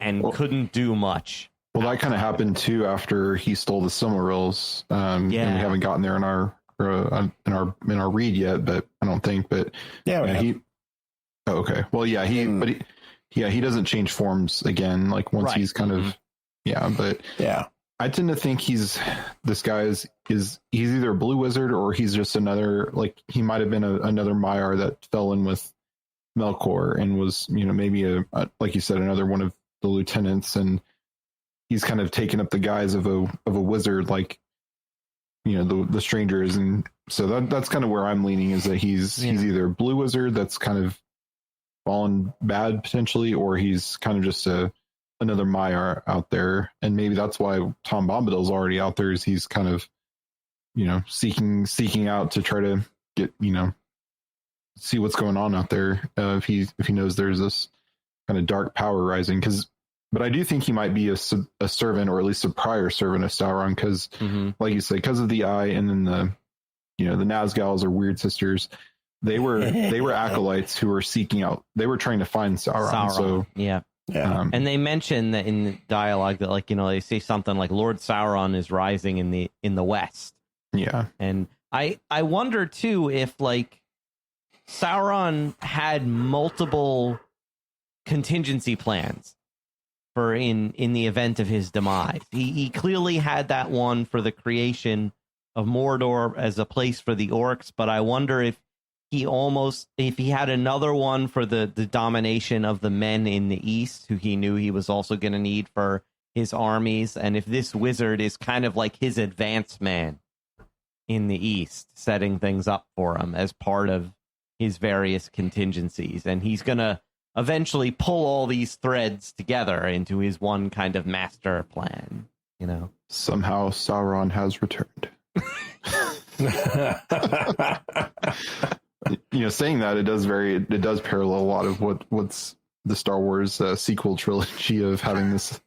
and couldn't do much. Well, that kind of happened too after he stole the Silmarils. And we haven't gotten there in our read yet, but I don't think. But he. Oh, okay. Well, he doesn't change forms again. Like once he's kind of I tend to think he's either a blue wizard or he's just another, like he might have been another Maiar that fell in with Melkor and was maybe a like you said, another one of the lieutenants, and he's kind of taken up the guise of a wizard, like the strangers. And so that's kind of where I'm leaning, is that he's either a blue wizard that's kind of fallen bad potentially, or he's kind of just another Maiar out there. And maybe that's why Tom Bombadil's already out there, is he's kind of seeking out to try to get see what's going on out there, if he knows there's this kind of dark power rising. But I do think he might be a servant, or at least a prior servant of Sauron, because, like you say, because of the eye, and then the Nazgûls, or Weird Sisters, they were acolytes who were seeking out. They were trying to find Sauron. So and they mention that in the dialogue that they say something like Lord Sauron is rising in the west. Yeah, and I wonder too if Sauron had multiple contingency plans for in the event of his demise. He clearly had that one for the creation of Mordor as a place for the orcs, but I wonder if he had another one for the domination of the men in the east, who he knew he was also going to need for his armies, and if this wizard is kind of like his advance man in the east, setting things up for him as part of his various contingencies, and he's going to eventually pull all these threads together into his one kind of master plan, Somehow Sauron has returned. Saying that, it does parallel a lot of what's the Star Wars sequel trilogy of having this,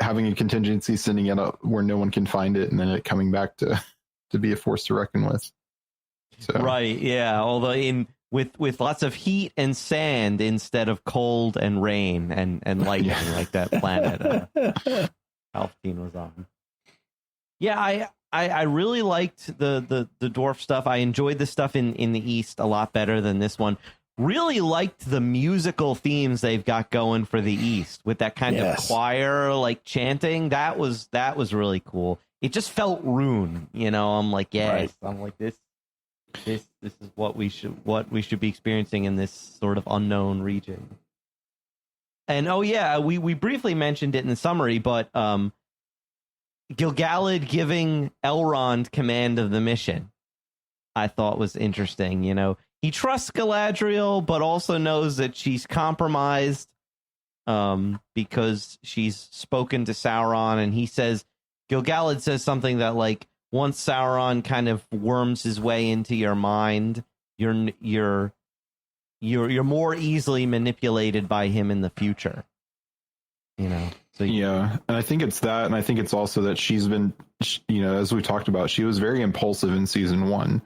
having a contingency, sending it up where no one can find it, and then it coming back to be a force to reckon with. So. Right. Yeah. Although with lots of heat and sand instead of cold and rain and lightning, like that planet Palpatine was on. Yeah, I really liked the dwarf stuff. I enjoyed the stuff in the East a lot better than this one. Really liked the musical themes they've got going for the East with that kind of choir chanting. That was really cool. It just felt Rune, I'm like, I'm like this is what we should be experiencing in this sort of unknown region. And we briefly mentioned it in the summary, but Gil-galad giving Elrond command of the mission, I thought was interesting. He trusts Galadriel, but also knows that she's compromised because she's spoken to Sauron, and Gil-galad says something that once Sauron kind of worms his way into your mind, you're more easily manipulated by him in the future. So and I think it's that, and I think it's also that she's been, as we talked about, she was very impulsive in season 1.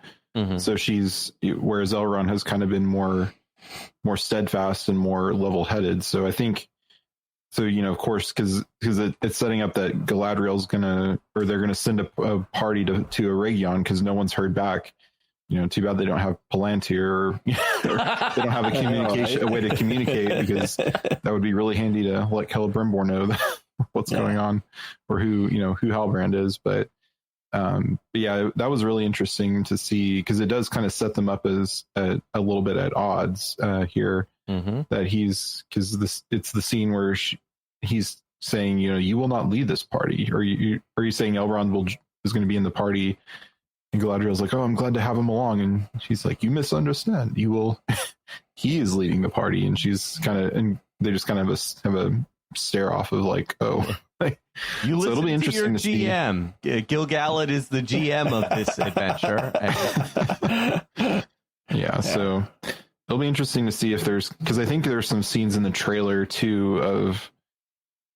So whereas Elrond has kind of been more steadfast and more level-headed. So I think so of course, because it's setting up that Galadriel's they're gonna send a party to Eregion because no one's heard back. Too bad they don't have Palantir, or they don't have a way to communicate, because that would be really handy to let Celebrimbor know what's going on, or who Halbrand is. But yeah, that was really interesting to see, because it does kind of set them up as a little bit at odds here. Mm-hmm. That it's the scene where he's saying, you will not lead this party, or are you saying Elrond is going to be in the party? And Galadriel's like, oh, I'm glad to have him along. And she's like, you misunderstand. You will. He is leading the party. And she's and they just kind of have a stare off of like, oh. You listen it'll be interesting to your GM. Gil-galad is the GM of this adventure. Yeah, so it'll be interesting to see if because I think there's some scenes in the trailer too of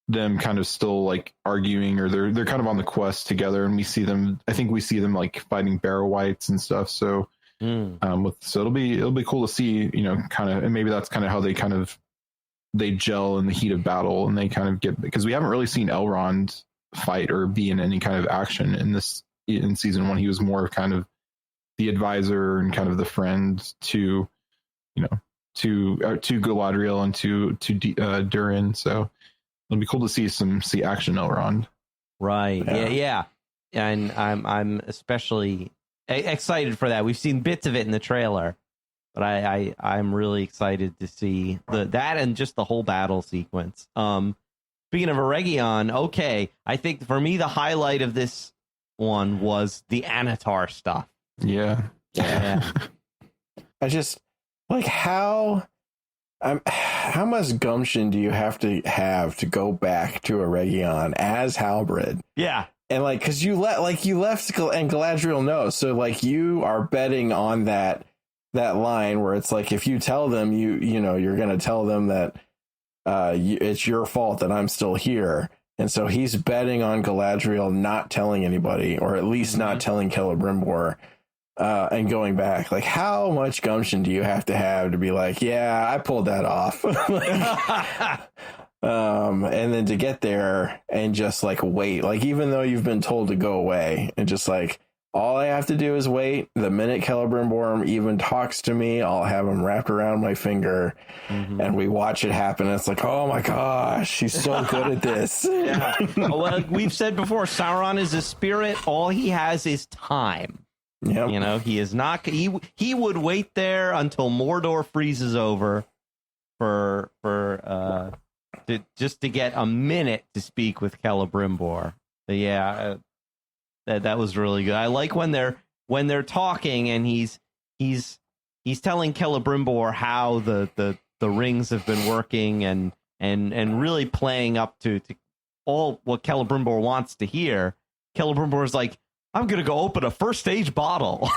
them kind of still like arguing, or they're kind of on the quest together, and I think we see them like fighting Barrow Wights and stuff. So so it'll be cool to see, kind of, and maybe that's kind of how they gel in the heat of battle, and they kind of get, because we haven't really seen Elrond fight or be in any kind of action in season 1. He was more of kind of the advisor and kind of the friend to Galadriel and to Durin. So it'll be cool to see action Elrond. Right. Yeah. And I'm especially excited for that. We've seen bits of it in the trailer, but I'm really excited to see that and just the whole battle sequence. Speaking of Eregion, okay, I think for me the highlight of this one was the Anatar stuff. Yeah. I just like how much gumption do you have to go back to Eregion as Halbrand? Yeah. And like, because you left and Galadriel knows, so like you are betting on that line where it's like, if you tell them you're going to tell them that it's your fault that I'm still here. And so he's betting on Galadriel not telling anybody, or at least not telling Celebrimbor, and going back. Like, how much gumption do you have to be like, yeah, I pulled that off. And then to get there and just like wait, like, even though you've been told to go away, and just like, all I have to do is wait. The minute Celebrimbor even talks to me, I'll have him wrapped around my finger, and we watch it happen. And it's like, oh my gosh, she's so good at this. Yeah. Well, we've said before, Sauron is a spirit. All he has is time. Yep. He is not. He would wait there until Mordor freezes over just to get a minute to speak with Celebrimbor. But yeah. That was really good. I like when they're talking, and he's telling Celebrimbor how the rings have been working, and really playing up to all what Celebrimbor wants to hear. Celebrimbor's like, I'm gonna go open a first stage bottle,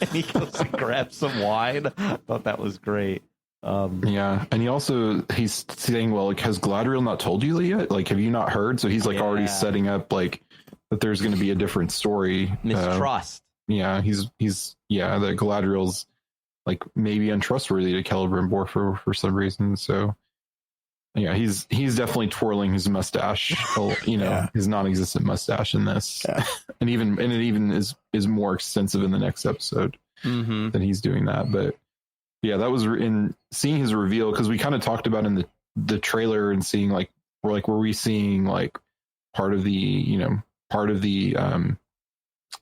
and he goes and grabs some wine. I thought that was great. Yeah, and he's saying, well, like, has Galadriel not told you yet? Like, have you not heard? So he's like already setting up like that there's going to be a different story. Mistrust. That Galadriel's like maybe untrustworthy to Celebrimbor for some reason. So yeah, he's definitely twirling his mustache, his non-existent mustache in this, and it even is more extensive in the next episode that he's doing that. But yeah, that was in seeing his reveal, because we kind of talked about in the trailer and seeing were we seeing like part of the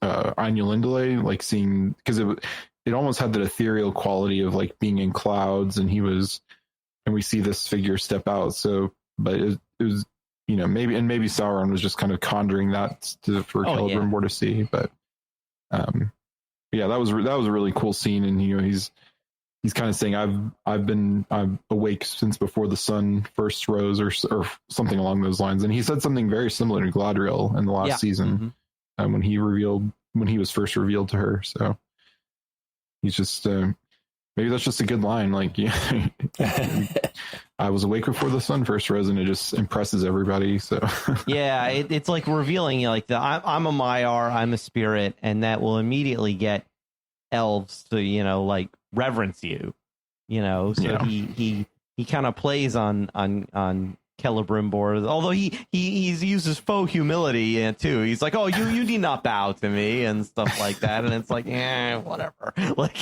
Ainulindale, like seeing, because it almost had that ethereal quality of like being in clouds, and we see this figure step out. So, but it was, maybe Sauron was just kind of conjuring that for Celebrimbor to see. But yeah, that was a really cool scene, and he's kind of saying, I'm awake since before the sun first rose, or something along those lines. And he said something very similar to Galadriel in the last season, when he was first revealed to her. So he's just maybe that's just a good line. Like, yeah, I was awake before the sun first rose, and it just impresses everybody. So yeah, it's like revealing, like, I'm a Maiar, I'm a spirit, and that will immediately get elves to like reverence you, so he kind of plays on Celebrimbor, although he uses faux humility too. He's like, oh, you need not bow to me and stuff like that, and it's like, whatever. Like,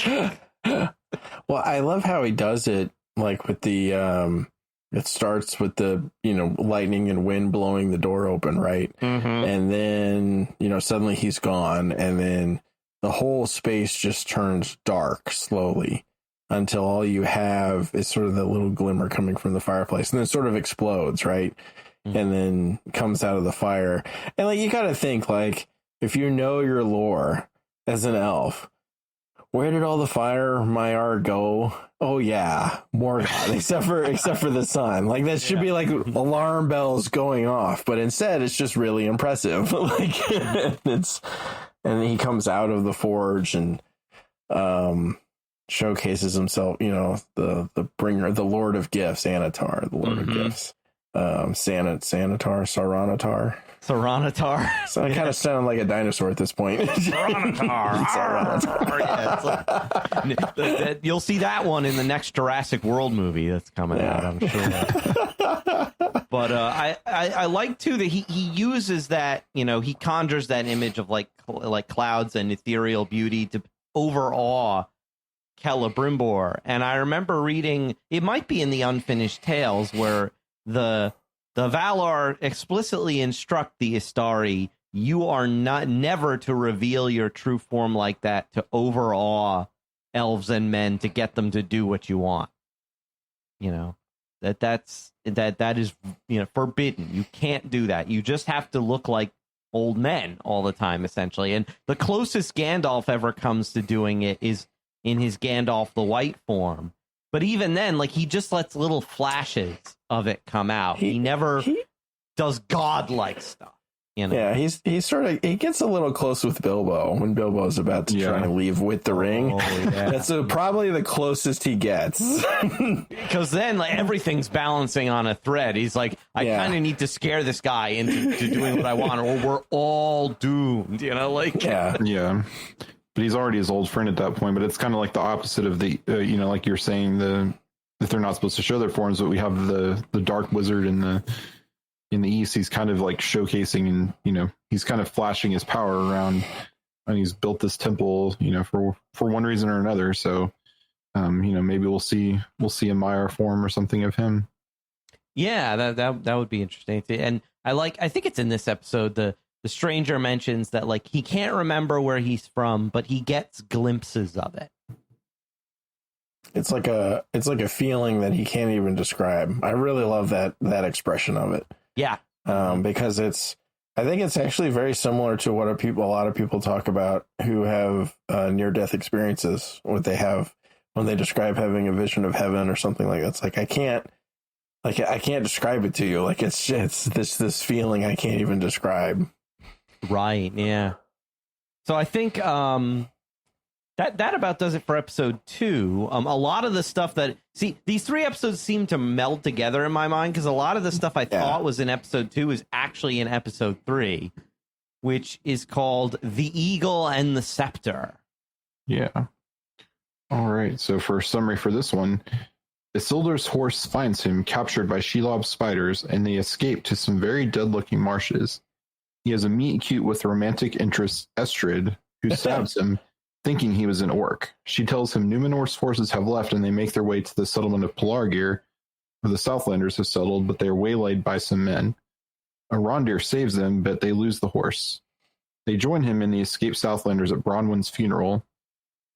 well, I love how he does it, like with the it starts with the, lightning and wind blowing the door open, right? mm-hmm. And then, suddenly he's gone, and then the whole space just turns dark slowly until all you have is sort of the little glimmer coming from the fireplace, and then it sort of explodes, right? Mm-hmm. And then comes out of the fire. And like, you got to think, like, if you know your lore as an elf, where did all the fire Maiar go? Oh yeah, Morgoth. except for the sun. Like, that should be like alarm bells going off, but instead it's just really impressive. Like, and he comes out of the forge and showcases himself. The bringer, the Lord of Gifts, Anatar, the Lord of Gifts. Sanatar, Saranatar. So I kind of sound like a dinosaur at this point. Saranatar. You'll see that one in the next Jurassic World movie that's coming out, I'm sure. But I like too that he uses that, he conjures that image of like clouds and ethereal beauty to overawe Celebrimbor. And I remember reading, it might be in the Unfinished Tales, where the Valar explicitly instruct the Istari, you are never to reveal your true form like that to overawe elves and men to get them to do what you want. That is forbidden. You can't do that. You just have to look like old men all the time, essentially. And the closest Gandalf ever comes to doing it is in his Gandalf the White form. But even then, like, he just lets little flashes of it come out. He never does godlike stuff. Yeah, he gets a little close with Bilbo when Bilbo's about to try and leave with the ring. Oh, yeah. That's probably the closest he gets. Because then, like, everything's balancing on a thread. He's like, I kind of need to scare this guy into doing what I want, or we're all doomed. Yeah. But he's already his old friend at that point. But it's kind of like the opposite of the, like you're saying, that they're not supposed to show their forms. But we have the dark wizard in the east. He's kind of like showcasing, and he's kind of flashing his power around. And he's built this temple, for one reason or another. So, maybe we'll see a Maiar form or something of him. Yeah, that would be interesting. And I think it's in this episode the stranger mentions that, like, he can't remember where he's from, but he gets glimpses of it. It's like a feeling that he can't even describe. I really love that expression of it. Yeah. Because I think it's actually very similar to what a lot of people talk about who have near-death experiences, what they have when they describe having a vision of heaven or something like that. It's like, I can't describe it to you. Like, it's this feeling I can't even describe. Right, yeah. So I think that about does it for episode 2. A lot of the stuff these 3 episodes seem to meld together in my mind, because a lot of the stuff I thought was in episode 2 is actually in episode 3, which is called The Eagle and the Scepter. Yeah. All right. So for a summary for this one, Isildur's horse finds him captured by Shelob spiders, and they escape to some very dead-looking marshes. He has a meet-cute with romantic interest, Estrid, who stabs him, thinking he was an orc. She tells him Numenor's forces have left, and they make their way to the settlement of Pelargir, where the Southlanders have settled, but they are waylaid by some men. Arondir saves them, but they lose the horse. They join him in the escaped Southlanders at Bronwyn's funeral.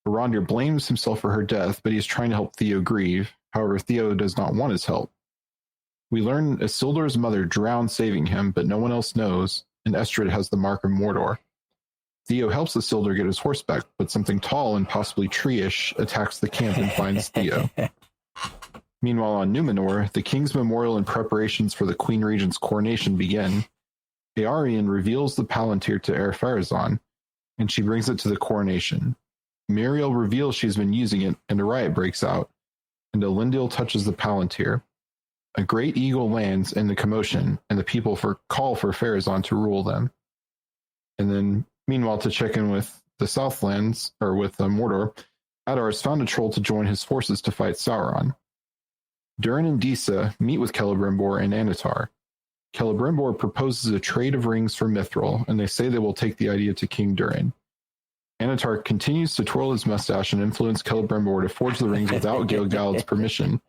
Arondir blames himself for her death, but he is trying to help Theo grieve. However, Theo does not want his help. We learn Isildur's mother drowned saving him, but no one else knows, and Estrid has the mark of Mordor. Theo helps Isildur get his horse back, but something tall and possibly tree-ish attacks the camp and finds Theo. Meanwhile, on Numenor, the king's memorial and preparations for the Queen Regent's coronation begin. Eärien reveals the Palantir to Pharazon, and she brings it to the coronation. Muriel reveals she's been using it, and a riot breaks out, and Elendil touches the Palantir. A great eagle lands in the commotion, and the people call for Pharazon to rule them. And then, meanwhile, to check in with the Southlands, or with Mordor, Adar has found a troll to join his forces to fight Sauron. Durin and Disa meet with Celebrimbor and Annatar. Celebrimbor proposes a trade of rings for Mithril, and they say they will take the idea to King Durin. Annatar continues to twirl his mustache and influence Celebrimbor to forge the rings without Gil-galad's permission.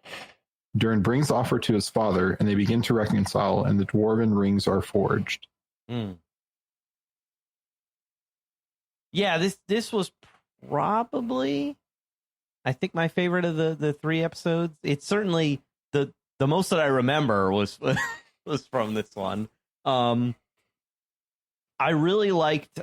Durin brings the offer to his father, and they begin to reconcile, and the dwarven rings are forged. Yeah, this was probably, I think, my favorite of the 3 episodes. It's certainly the most that I remember was was from this one. I really liked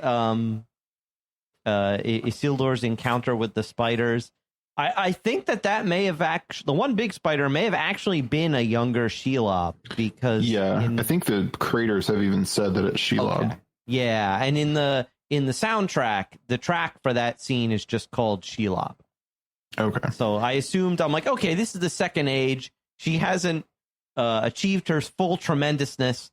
Isildur's encounter with the spiders. I think that may have actually, the one big spider may have actually been a younger Shelob, because I think the creators have even said that it's Shelob. Okay. Yeah, and in the soundtrack, the track for that scene is just called Shelob. Okay. So I assumed, I'm like, okay, this is the second age. She hasn't achieved her full tremendousness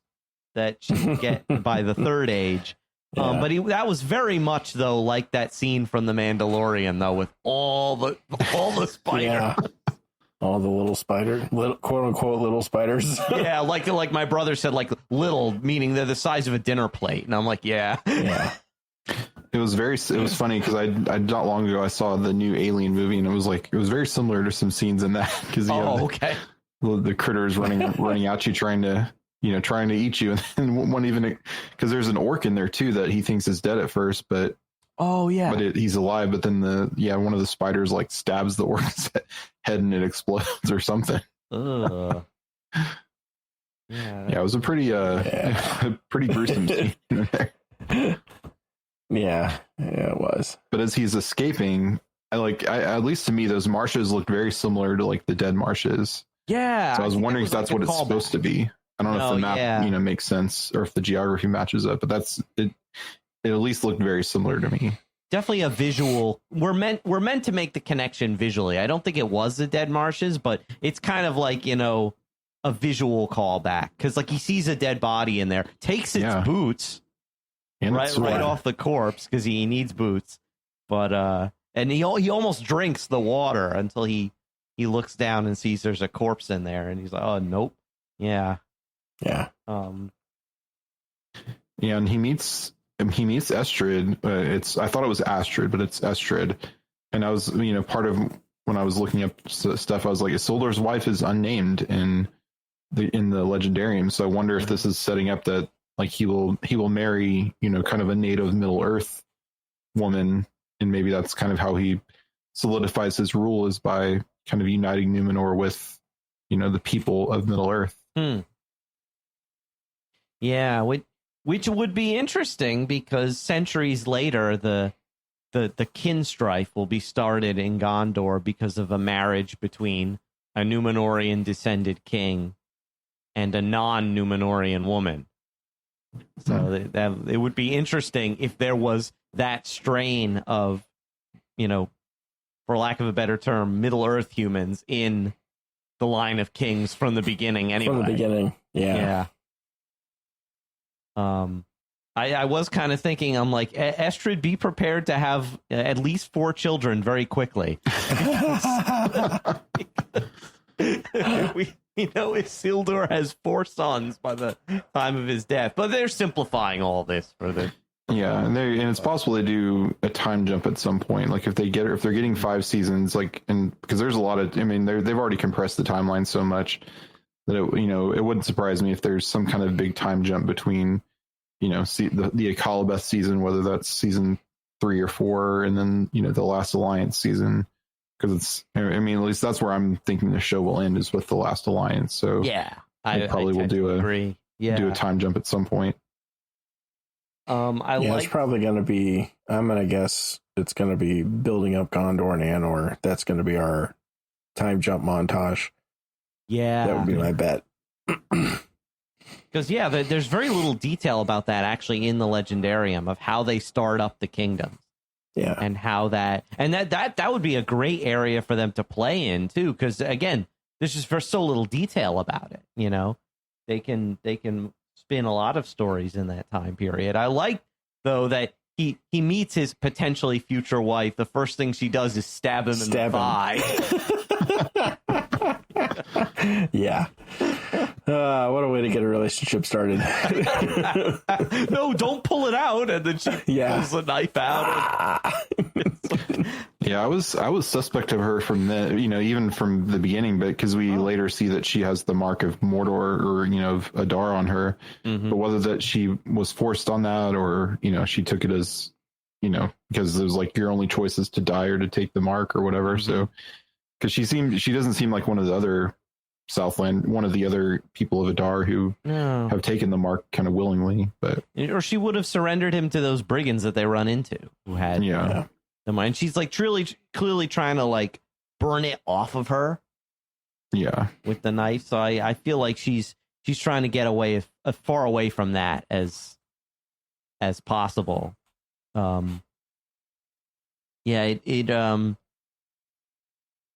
that she can get by the third age. Yeah. But that was very much, though, like that scene from The Mandalorian, though, with all the spiders. Yeah. All the little spider, quote unquote little spiders. Yeah, like my brother said, like little, meaning they're the size of a dinner plate. And I'm like, yeah. It was funny because I not long ago I saw the new Alien movie, and it was very similar to some scenes in that, because okay. The critters running at you, trying to eat you, and one even, because there's an orc in there too that he thinks is dead at first, but he's alive. But then one of the spiders like stabs the orc's head and it explodes or something. Yeah, it was a pretty pretty gruesome scene in there. Yeah, it was. But as he's escaping, at least to me, those marshes look very similar to like the dead marshes. Yeah. So I was wondering if that's what it's supposed to be. I don't know if the map, makes sense, or if the geography matches up, but that's it. It at least looked very similar to me. Definitely a visual. We're meant to make the connection visually. I don't think it was the dead marshes, but it's kind of like, a visual callback, because like he sees a dead body in there, takes its boots and right off the corpse because he needs boots, but and he almost drinks the water until he looks down and sees there's a corpse in there, and he's like, oh nope, yeah. And he meets Estrid. I thought it was Astrid, but it's Estrid. And I was, part of when I was looking up stuff, I was like, Isildur's wife is unnamed in the Legendarium, so I wonder if this is setting up that like he will marry, kind of a native Middle Earth woman, and maybe that's kind of how he solidifies his rule, is by kind of uniting Numenor with, the people of Middle Earth. Yeah, which would be interesting, because centuries later, the kin strife will be started in Gondor because of a marriage between a Numenorian descended king and a non-Numenorian woman. So that it would be interesting if there was that strain of, for lack of a better term, Middle Earth humans in the line of kings from the beginning. Anyway, from the beginning, yeah. I was kind of thinking, I'm like, Estrid, be prepared to have at least 4 children very quickly. We know Isildur has 4 sons by the time of his death, but they're simplifying all this for the. Yeah, and it's possible they do a time jump at some point. Like if they're getting 5 seasons, and because there's a lot of, they've already compressed the timeline so much that it wouldn't surprise me if there's some kind of big time jump between, the Akalabeth season, whether that's season 3 or 4, and then the Last Alliance season, because it's, at least that's where I'm thinking the show will end, is with the Last Alliance. So I probably will do a time jump at some point. It's probably going to be, I'm going to guess it's going to be building up Gondor and Anor. That's going to be our time jump montage. Yeah. That would be my bet. Because, there's very little detail about that actually in the Legendarium, of how they start up the kingdoms. Yeah. And how that would be a great area for them to play in, too. Because, again, there's just so little detail about it, They can spin a lot of stories in that time period. I like, though, that he meets his potentially future wife. The first thing she does is stab him in the thigh. Yeah. What a way to get a relationship started. No, don't pull it out. And then she pulls the knife out. Yeah, I was suspect of her from even from the beginning, but because we later see that she has the mark of Mordor or, of Adar on her, but whether that she was forced on that or, she took it as, because it was like your only choice is to die or to take the mark or whatever. So, because she doesn't seem like one of the other people of Adar who have taken the mark kind of willingly, or she would have surrendered him to those brigands that they run into who had the mind. She's like clearly trying to like burn it off of her. Yeah. With the knife. So I feel like she's trying to get away as far away from that as possible. I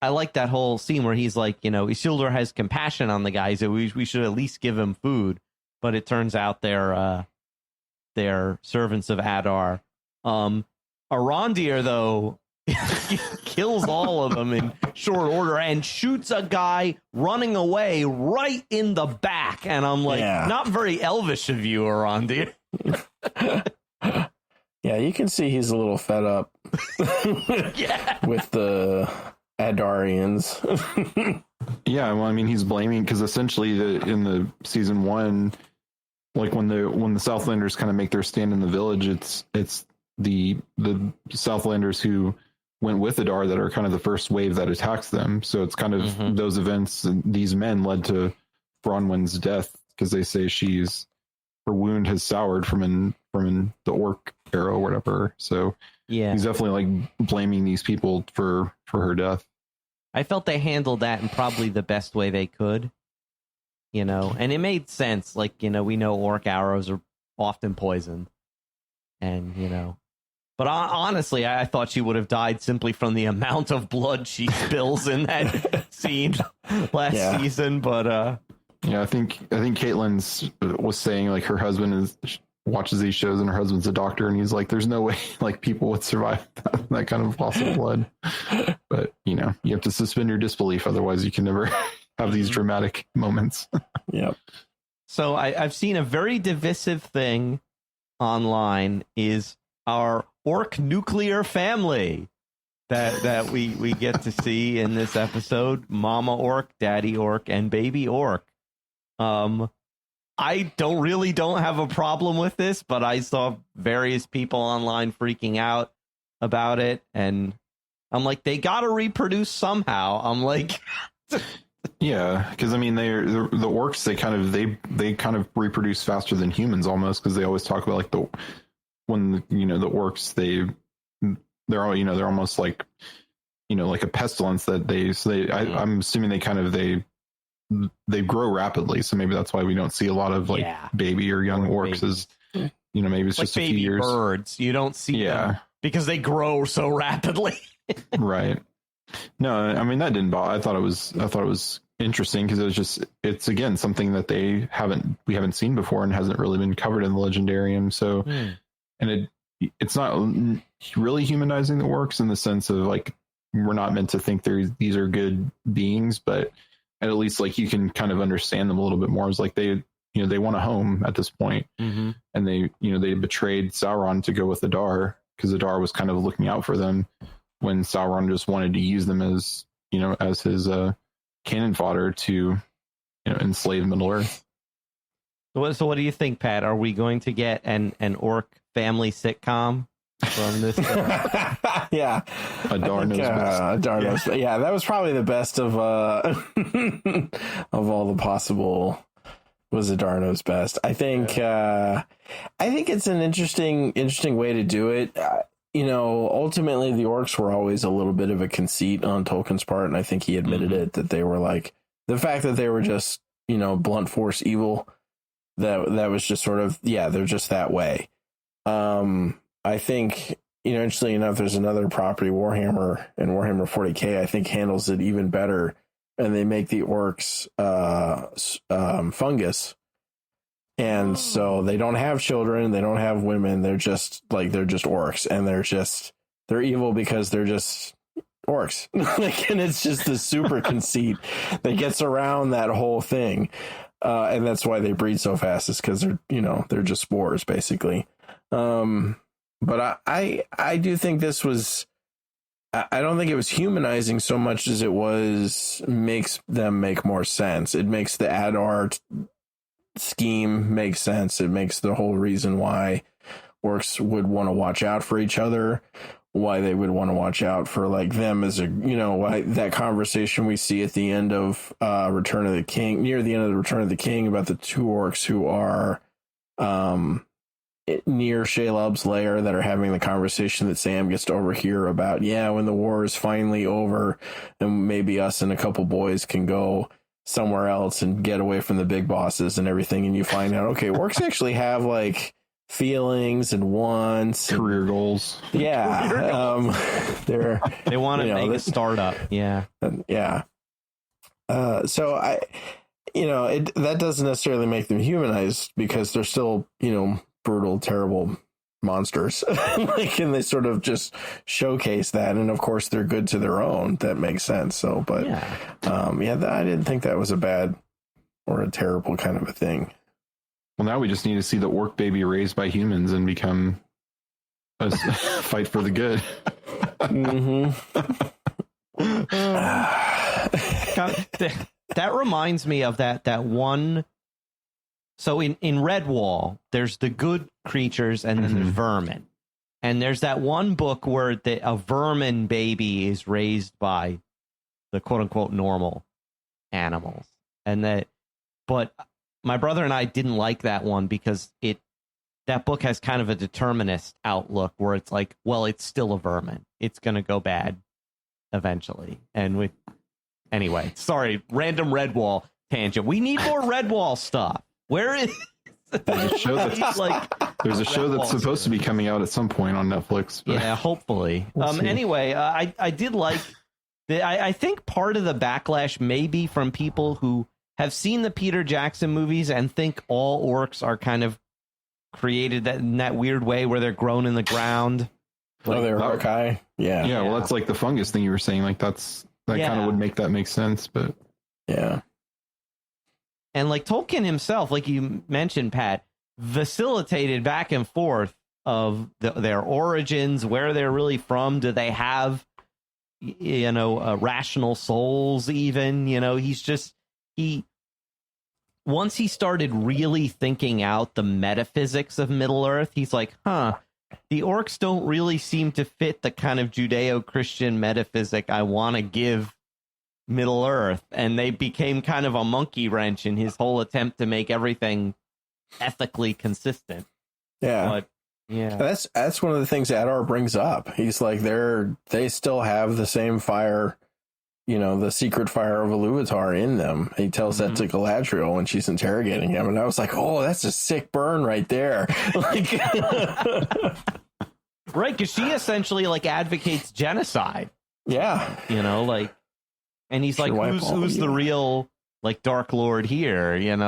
like that whole scene where he's like, Isildur has compassion on the guys, so we should at least give him food. But it turns out they're servants of Adar. Arondir, though, kills all of them in short order and shoots a guy running away right in the back. And I'm like, not very elvish of you, Arondir. Yeah, you can see he's a little fed up with the Adarians. Yeah, well, I mean, he's blaming because essentially in the season 1, like when the Southlanders kind of make their stand in the village, it's the Southlanders who went with Adar that are kind of the first wave that attacks them. So it's kind of those events, these men led to Bronwyn's death because they say her wound has soured from the orc arrow or whatever. So he's definitely like blaming these people for her death. I felt they handled that in probably the best way they could, and it made sense. Like, we know orc arrows are often poisoned and, but honestly, I thought she would have died simply from the amount of blood she spills in that scene last season. But I think Caitlin was saying like her husband watches these shows and her husband's a doctor and he's like, there's no way like people would survive that kind of loss of blood. But you have to suspend your disbelief, otherwise you can never have these dramatic moments. Yep. So I've seen a very divisive thing online is our orc nuclear family that we get to see in this episode. Mama orc, daddy orc, and baby orc. I don't have a problem with this, but I saw various people online freaking out about it, and I'm like, they got to reproduce somehow. I'm like, yeah, because I mean, the orcs they kind of reproduce faster than humans almost, because they always talk about like the orcs they're almost like like a pestilence that I'm assuming they grow rapidly, so maybe that's why we don't see a lot of baby or young orcs as maybe it's like just a baby few years. Birds, you don't see them because they grow so rapidly. Right. No, I mean that didn't bother. I thought it was interesting because it's again something that we haven't seen before and hasn't really been covered in the Legendarium. So, and it's not really humanizing the orcs in the sense of like we're not meant to think these are good beings, but at least like you can kind of understand them a little bit more. It's like they want a home at this point, and they betrayed Sauron to go with Adar because Adar was kind of looking out for them when Sauron just wanted to use them as his cannon fodder to enslave Middle Earth. So what do you think, Pat? Are we going to get an orc family sitcom from this? Yeah, Adar knows best. Adar knows best. Yeah, that was probably the best of of all the possible. Was Adar knows best. I think it's an interesting way to do it. Ultimately the orcs were always a little bit of a conceit on Tolkien's part, and I think he admitted it, that they were like the fact that they were just blunt force evil. That was just sort of they're just that way. I think, interestingly enough, there's another property, Warhammer, and Warhammer 40K, I think handles it even better. And they make the orcs fungus. And so they don't have children, they don't have women, they're just orcs. And they're evil because they're just orcs. Like, and it's just the super conceit that gets around that whole thing. And that's why they breed so fast, is because they're just spores, basically. But I do think this was, I don't think it was humanizing so much as it was makes them make more sense. It makes the Adar scheme make sense. It makes the whole reason why orcs would want to watch out for each other, why they would want to watch out for like them as a, why that conversation we see at the end of Return of the King, near the end of the Return of the King, about the two orcs who are near Shelob's lair that are having the conversation that Sam gets to overhear about, when the war is finally over and maybe us and a couple boys can go somewhere else and get away from the big bosses and everything. And you find out, okay, orcs actually have like feelings and wants, career goals. Yeah. They want to make a startup. Yeah. Yeah. So that doesn't necessarily make them humanized, because they're still, brutal, terrible monsters. Like, and they sort of just showcase that. And of course they're good to their own. That makes sense. So, but I didn't think that was a bad or a terrible kind of a thing. Well, now we just need to see the orc baby raised by humans and become a fight for the good. Mm-hmm. That reminds me of that one. So in Redwall, there's the good creatures and then there's vermin. And there's that one book where a vermin baby is raised by the quote unquote normal animals. But my brother and I didn't like that one because that book has kind of a determinist outlook where it's like, well, it's still a vermin. It's going to go bad eventually. And anyway, sorry, random Redwall tangent. We need more Redwall stuff. Where is there's a show that's supposed to be coming out at some point on Netflix. But. Yeah, hopefully. Anyway, I did like I think part of the backlash may be from people who have seen the Peter Jackson movies and think all orcs are kind of created in that weird way where they're grown in the ground. They're archae. Yeah. Yeah, well, that's like the fungus thing you were saying. Like that kind of would make that make sense, but yeah. And like Tolkien himself, like you mentioned, Pat, facilitated back and forth of their origins, where they're really from. Do they have, rational souls even? Once he started really thinking out the metaphysics of Middle-earth, he's like, the orcs don't really seem to fit the kind of Judeo-Christian metaphysic I want to give Middle-earth. And they became kind of a monkey wrench in his whole attempt to make everything ethically consistent. Yeah. But, yeah. That's one of the things Adar brings up. He's like, they still have the same fire, the secret fire of Iluvatar in them. He tells that to Galadriel when she's interrogating him, and I was like, "Oh, that's a sick burn right there!" Like, right? Because she essentially like advocates genocide. Yeah, and he's like, "Who's the real like Dark Lord here?" And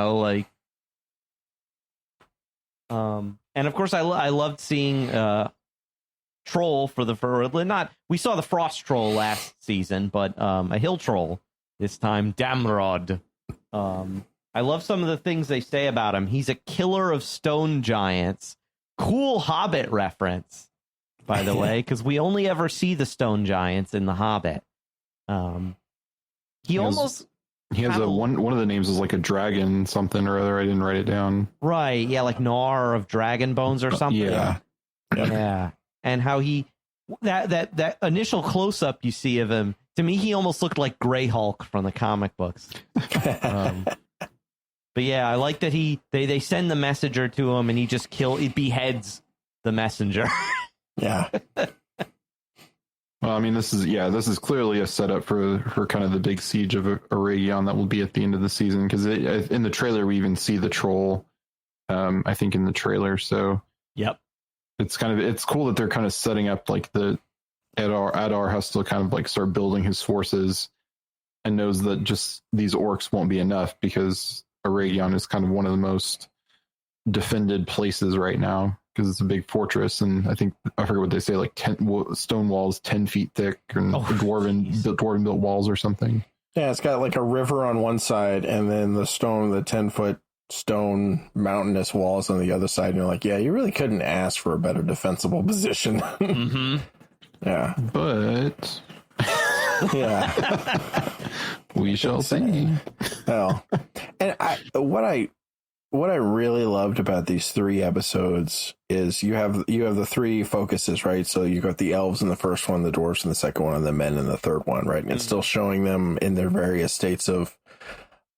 of course, I loved seeing Troll we saw the Frost Troll last season, but a Hill Troll this time, Damrod. I love some of the things they say about him. He's a killer of stone giants. Cool Hobbit reference, by the way, because we only ever see the stone giants in the Hobbit. He has one of the names is like a dragon something or other. I didn't write it down. Right, yeah, like Gnar of Dragon Bones or something. Yeah. And how that initial close up you see of him, to me, he almost looked like Grey Hulk from the comic books. But yeah, I like that they send the messenger to him and he beheads the messenger. Yeah. Well, I mean, this is clearly a setup for kind of the big siege of Eregion that will be at the end of the season, because in the trailer we even see the troll. I think in the trailer, so yep. It's cool that they're kind of setting up like the Adar has to kind of like start building his forces and knows that just these orcs won't be enough, because Eregion is kind of one of the most defended places right now. because it's a big fortress, and I forget what they say, like stone walls 10 feet thick, and dwarven built walls or something. Yeah, it's got like a river on one side, and then the 10-foot stone mountainous walls on the other side. And you're like, yeah, you really couldn't ask for a better defensible position. Mm-hmm. Yeah, but yeah, we shall see. Well, and what I really loved about these 3 episodes is you have the 3 focuses, right? So you got the elves in the first one, the dwarves in the second one, and the men in the third one, right? And it's still showing them in their various states of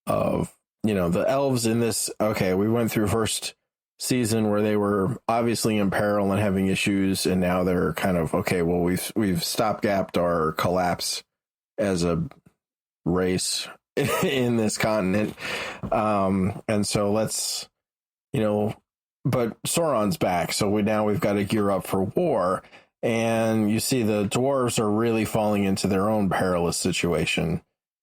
the elves in this. Okay, we went through first season where they were obviously in peril and having issues, and now they're kind of okay. Well, we've stopgapped our collapse as a race in this continent, and so let's but Sauron's back, so we've got to gear up for war. And you see the dwarves are really falling into their own perilous situation,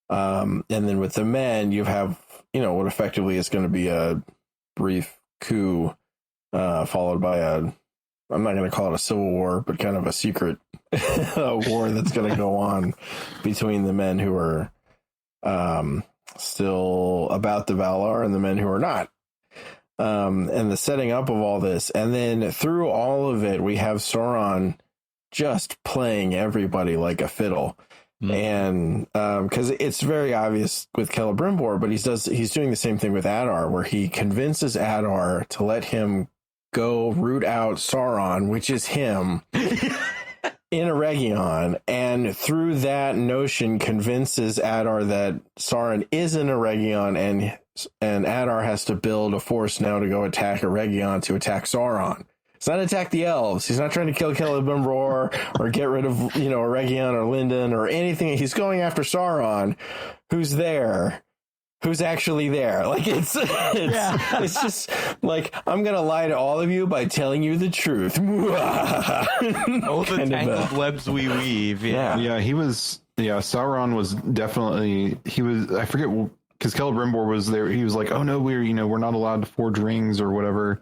and then with the men you have what effectively is going to be a brief coup, followed by I'm not going to call it a civil war, but kind of a secret war that's going to go on between the men who are still about the Valar and the men who are not. And the setting up of all this. And then through all of it, we have Sauron just playing everybody like a fiddle. And because it's very obvious with Celebrimbor, but he's doing the same thing with Adar, where he convinces Adar to let him go root out Sauron, which is him, in Eregion, and through that notion convinces Adar that Sauron is in Eregion, and Adar has to build a force now to go attack Eregion to attack Sauron. It's not attack the elves. He's not trying to kill Celebrimbor or get rid of, Eregion or Lindon or anything. He's going after Sauron, who's actually there. Like it's just like, I'm going to lie to all of you by telling you the truth. All the tangled webs we weave. Yeah. Sauron was definitely, I forget, because Celebrimbor was there. He was like, oh no, we're not allowed to forge rings or whatever.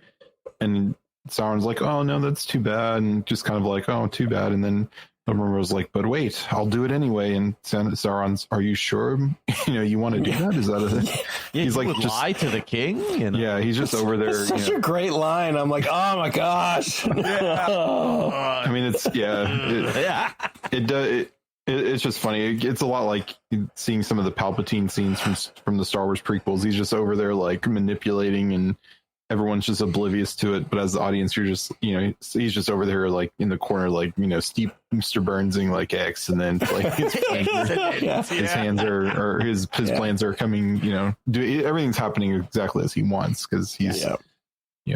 And Sauron's like, oh no, that's too bad, and just kind of like, oh, too bad. And then Celebrimbor was like, but wait, I'll do it anyway. And Sauron's, are you sure? You want to do that? Is that a thing? Yeah, he's like, just lie to the king. Yeah, he's just over there. It's such a great line. I'm like, oh my gosh. I mean, it's it's just funny. It's a lot like seeing some of the Palpatine scenes from the Star Wars prequels. He's just over there like manipulating, and everyone's just oblivious to it. But as the audience, you're just, he's just over there like in the corner, like, Steve Mr. Burnsing like X, and then like his hands are his plans are coming. Everything's happening exactly as he wants, because he's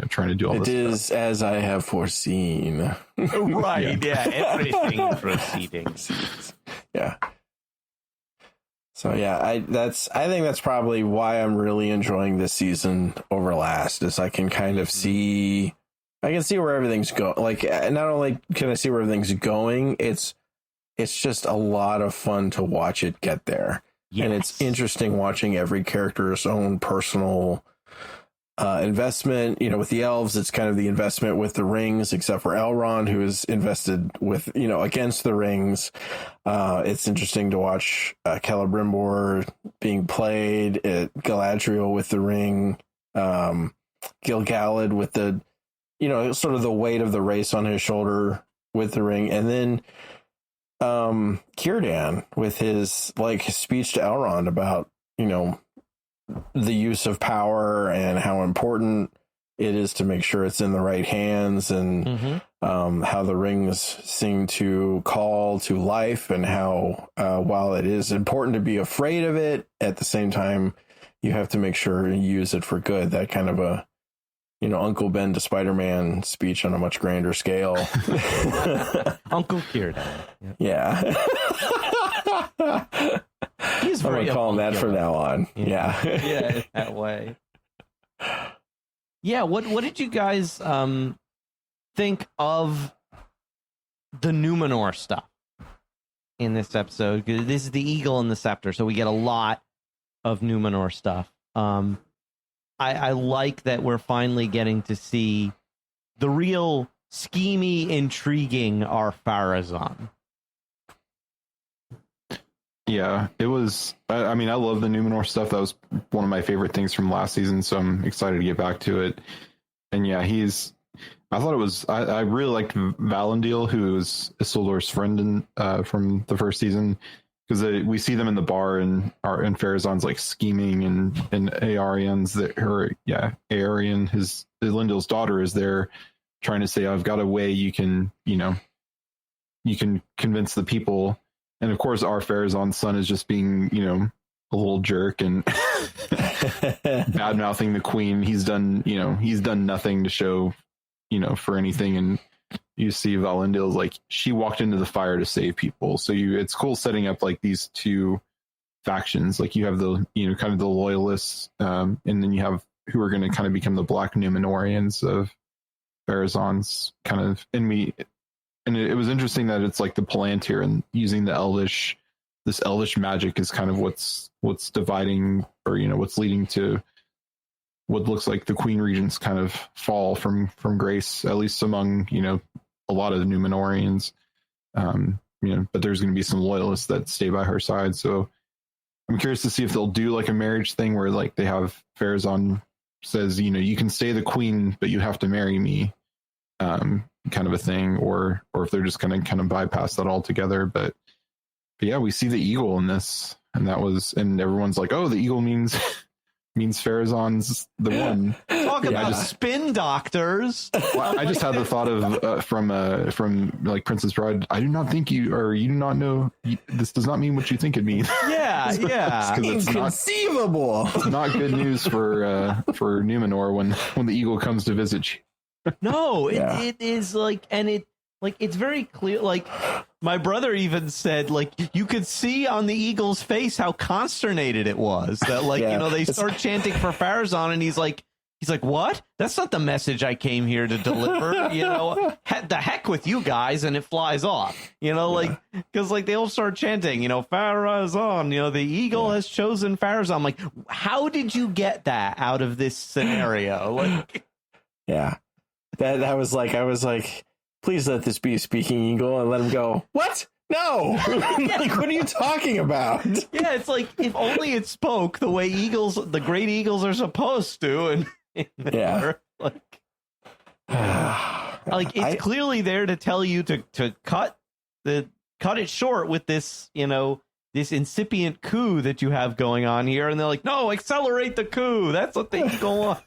trying to do all this. It is stuff as I have foreseen. Right? Yeah, everything proceeding. Yeah. So yeah, I think that's probably why I'm really enjoying this season over last, is I can kind of see where everything's going. Like, not only can I see where everything's going, it's just a lot of fun to watch it get there. Yes. And it's interesting watching every character's own personal investment. With the elves, it's kind of the investment with the rings, except for Elrond, who is invested with, against the rings. It's interesting to watch Celebrimbor being played, Galadriel with the ring, Gil-galad with the, sort of the weight of the race on his shoulder with the ring. And then Círdan with his speech to Elrond about, the use of power and how important it is to make sure it's in the right hands, and how the rings seem to call to life, and how while it is important to be afraid of it, at the same time you have to make sure you use it for good. That kind of a Uncle Ben to Spider-Man speech on a much grander scale. Uncle Círdan. Yeah. He's very I'm gonna call him that from now on. Yeah. Yeah, that way. Yeah, what did you guys think of the Numenor stuff in this episode? This is the Eagle and the Scepter, so we get a lot of Numenor stuff. I like that we're finally getting to see the real schemy, intriguing are Pharazon. Yeah, it was. I mean, I love the Numenor stuff. That was one of my favorite things from last season, so I'm excited to get back to it. And yeah, I thought it was. I really liked Valandil, who is Isildur's friend from the first season, because we see them in the bar and Pharazon's like scheming, and Aarian's Aarian, his Elendil's daughter, is there trying to say, I've got a way you can convince the people. And of course, our Pharazon's son is just being, a little jerk and bad mouthing the queen. He's done nothing to show, for anything. And you see Valendil's like, she walked into the fire to save people. So it's cool setting up like these two factions. Like you have the, kind of the loyalists, and then you have who are going to kind of become the Black Numenorians of Pharazon's kind of, and it was interesting that it's like the Palantir and using this elvish magic is kind of what's dividing, or what's leading to what looks like the Queen Regent's kind of fall from grace, at least among a lot of the Numenorians. But there's going to be some loyalists that stay by her side. So I'm curious to see if they'll do like a marriage thing where like they have Pharazon says, you can stay the queen, but you have to marry me. Kind of a thing, or if they're just going to kind of bypass that altogether. But yeah, we see the eagle in this, and everyone's like, oh, the eagle means Pharazon's the one. Talk about spin doctors. Well, I just had the thought of from like Princess Bride. I do not think you do not know. This does not mean what you think it means. Yeah, yeah. Inconceivable. It's not good news for Numenor when the eagle comes to visit you. No, it is like, and it's very clear. Like my brother even said, like you could see on the eagle's face how consternated it was that, like, they start chanting for Pharazon, and he's like, what? That's not the message I came here to deliver. The heck with you guys, and it flies off. Because like they all start chanting, Pharazon. The eagle has chosen Pharazon. I'm like, how did you get that out of this scenario? Like, yeah. That I was like, please let this be a speaking eagle, and let him go. What? No. Like, what are you talking about? Yeah, it's like if only it spoke the way the great eagles are supposed to, and it's clearly there to tell you to cut it short with this, this incipient coup that you have going on here, and they're like, no, accelerate the coup. That's what they go on.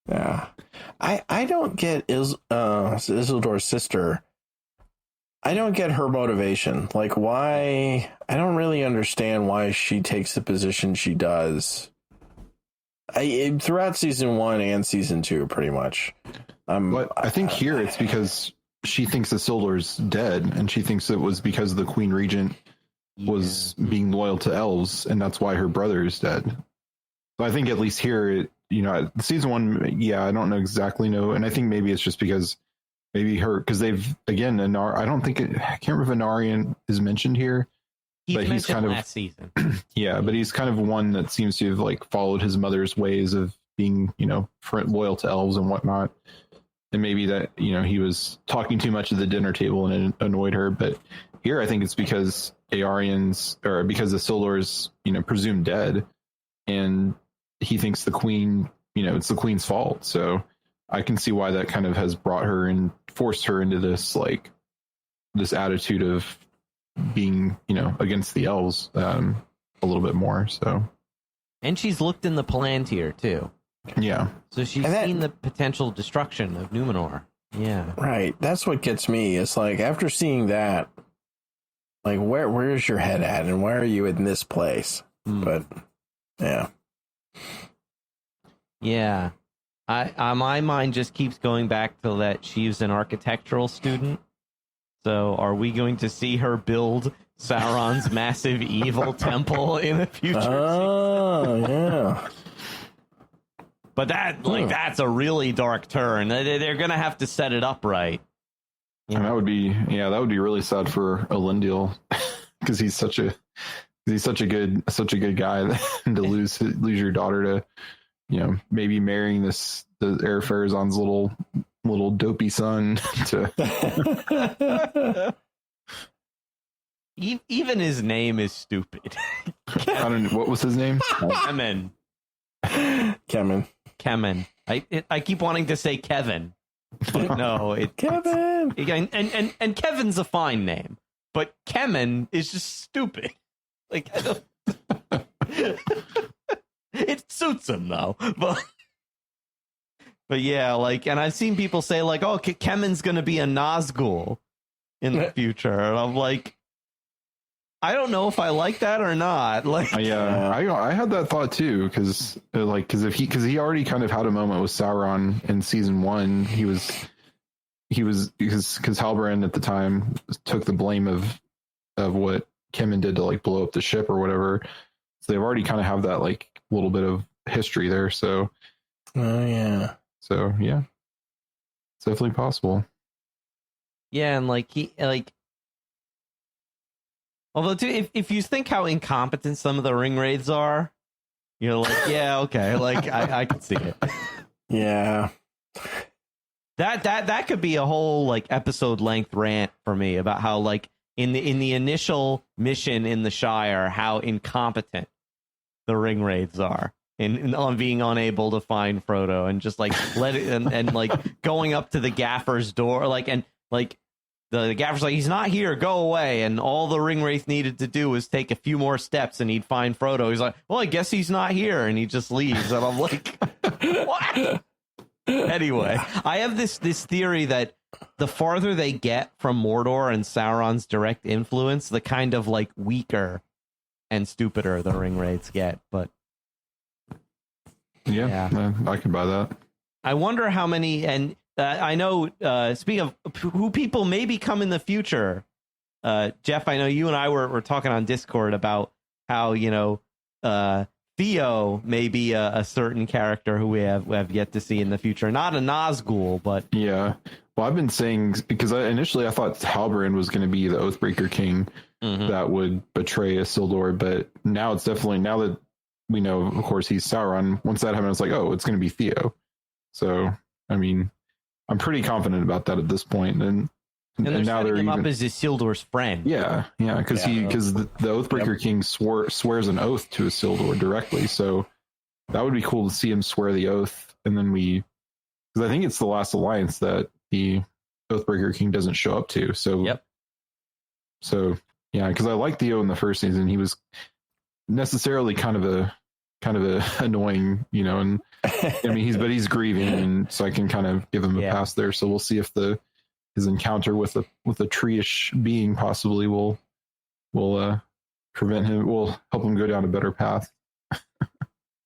Yeah, I don't get Isildur's sister. I don't get her motivation. Like, why? I don't really understand why she takes the position she does. Throughout season 1 and season 2, pretty much. But I think here it's because she thinks Isildur's dead, and she thinks it was because the Queen Regent was being loyal to elves, and that's why her brother is dead. So I think at least here, season 1, I don't exactly know, and I think maybe it's just because because they've again, I can't remember if Anarian is mentioned here, but he's kind of last season. Yeah, but he's kind of one that seems to have like followed his mother's ways of being, loyal to elves and whatnot, and maybe that he was talking too much at the dinner table and it annoyed her. But here, I think it's because because Isildur's presumed dead, and he thinks the queen, it's the queen's fault. So I can see why that kind of has brought her and forced her into this, like, this attitude of being, against the elves a little bit more. So, and she's looked in the Palantir too. Yeah. So she's seen the potential destruction of Numenor. Yeah. Right. That's what gets me. It's like, after seeing that, like, where's your head at, and why are you in this place? But yeah. Yeah. My mind just keeps going back to that she's an architectural student. So are we going to see her build Sauron's massive evil temple in the future? Oh, yeah. But that's a really dark turn. They're going to have to set it up right. And that would be really sad for Elendil, because he's such a good guy, and to lose your daughter maybe marrying the heir Pharazon's little dopey son to. Even his name is stupid. I don't know what was his name. Kemen. Kemen. I keep wanting to say Kevin, but no, Kevin. And Kevin's a fine name, but Kemen is just stupid. Like, I don't. It suits him though, but yeah, like, and I've seen people say like, oh, Kemen's gonna be a Nazgul in the future, and I'm like, I don't know if I like that or not. Like, yeah, I had that thought too, because he already kind of had a moment with Sauron in season 1. He was because Halbrand at the time took the blame of what Kemen did to like blow up the ship or whatever. So they've already kind of have that like little bit of history there. So, yeah, it's definitely possible. Yeah, and although too, if you think how incompetent some of the ring wraiths are, you're like, yeah, okay, like I can see it. Yeah, that could be a whole like episode length rant for me about how like in the initial mission in the Shire, how incompetent the ring wraiths are on being unable to find Frodo, and just like let it and like going up to the gaffer's door, like, and like the gaffer's like, he's not here, go away, and all the ring wraith needed to do was take a few more steps and he'd find Frodo. He's like, well, I guess he's not here, and he just leaves, and I'm like, what? Anyway, I have this theory that the farther they get from Mordor and Sauron's direct influence, the kind of like weaker and stupider the ring wraiths get. But yeah. I can buy that. I wonder how many, and I know, speaking of who people may become in the future, Jeff, I know you and I were talking on Discord about how, Theo may be a certain character who we have yet to see in the future. Not a Nazgul, but... Yeah. Well, I've been saying, because initially I thought Halbrand was going to be the Oathbreaker King that would betray Isildur, but now it's definitely, now that we know, of course, he's Sauron, once that happened, it's like, oh, it's going to be Theo. So, I mean, I'm pretty confident about that at this point. And now they're him even up as Isildur's friend. Yeah, because the Oathbreaker King swears an oath to Isildur directly. So that would be cool to see him swear the oath, and then because I think it's the last alliance that the Oathbreaker King doesn't show up to. So So yeah, because I liked Theo in the first season. He was necessarily kind of a annoying, and I mean he's grieving, and so I can kind of give him a pass there. So we'll see if his encounter with a tree-ish being possibly will prevent him, will help him go down a better path.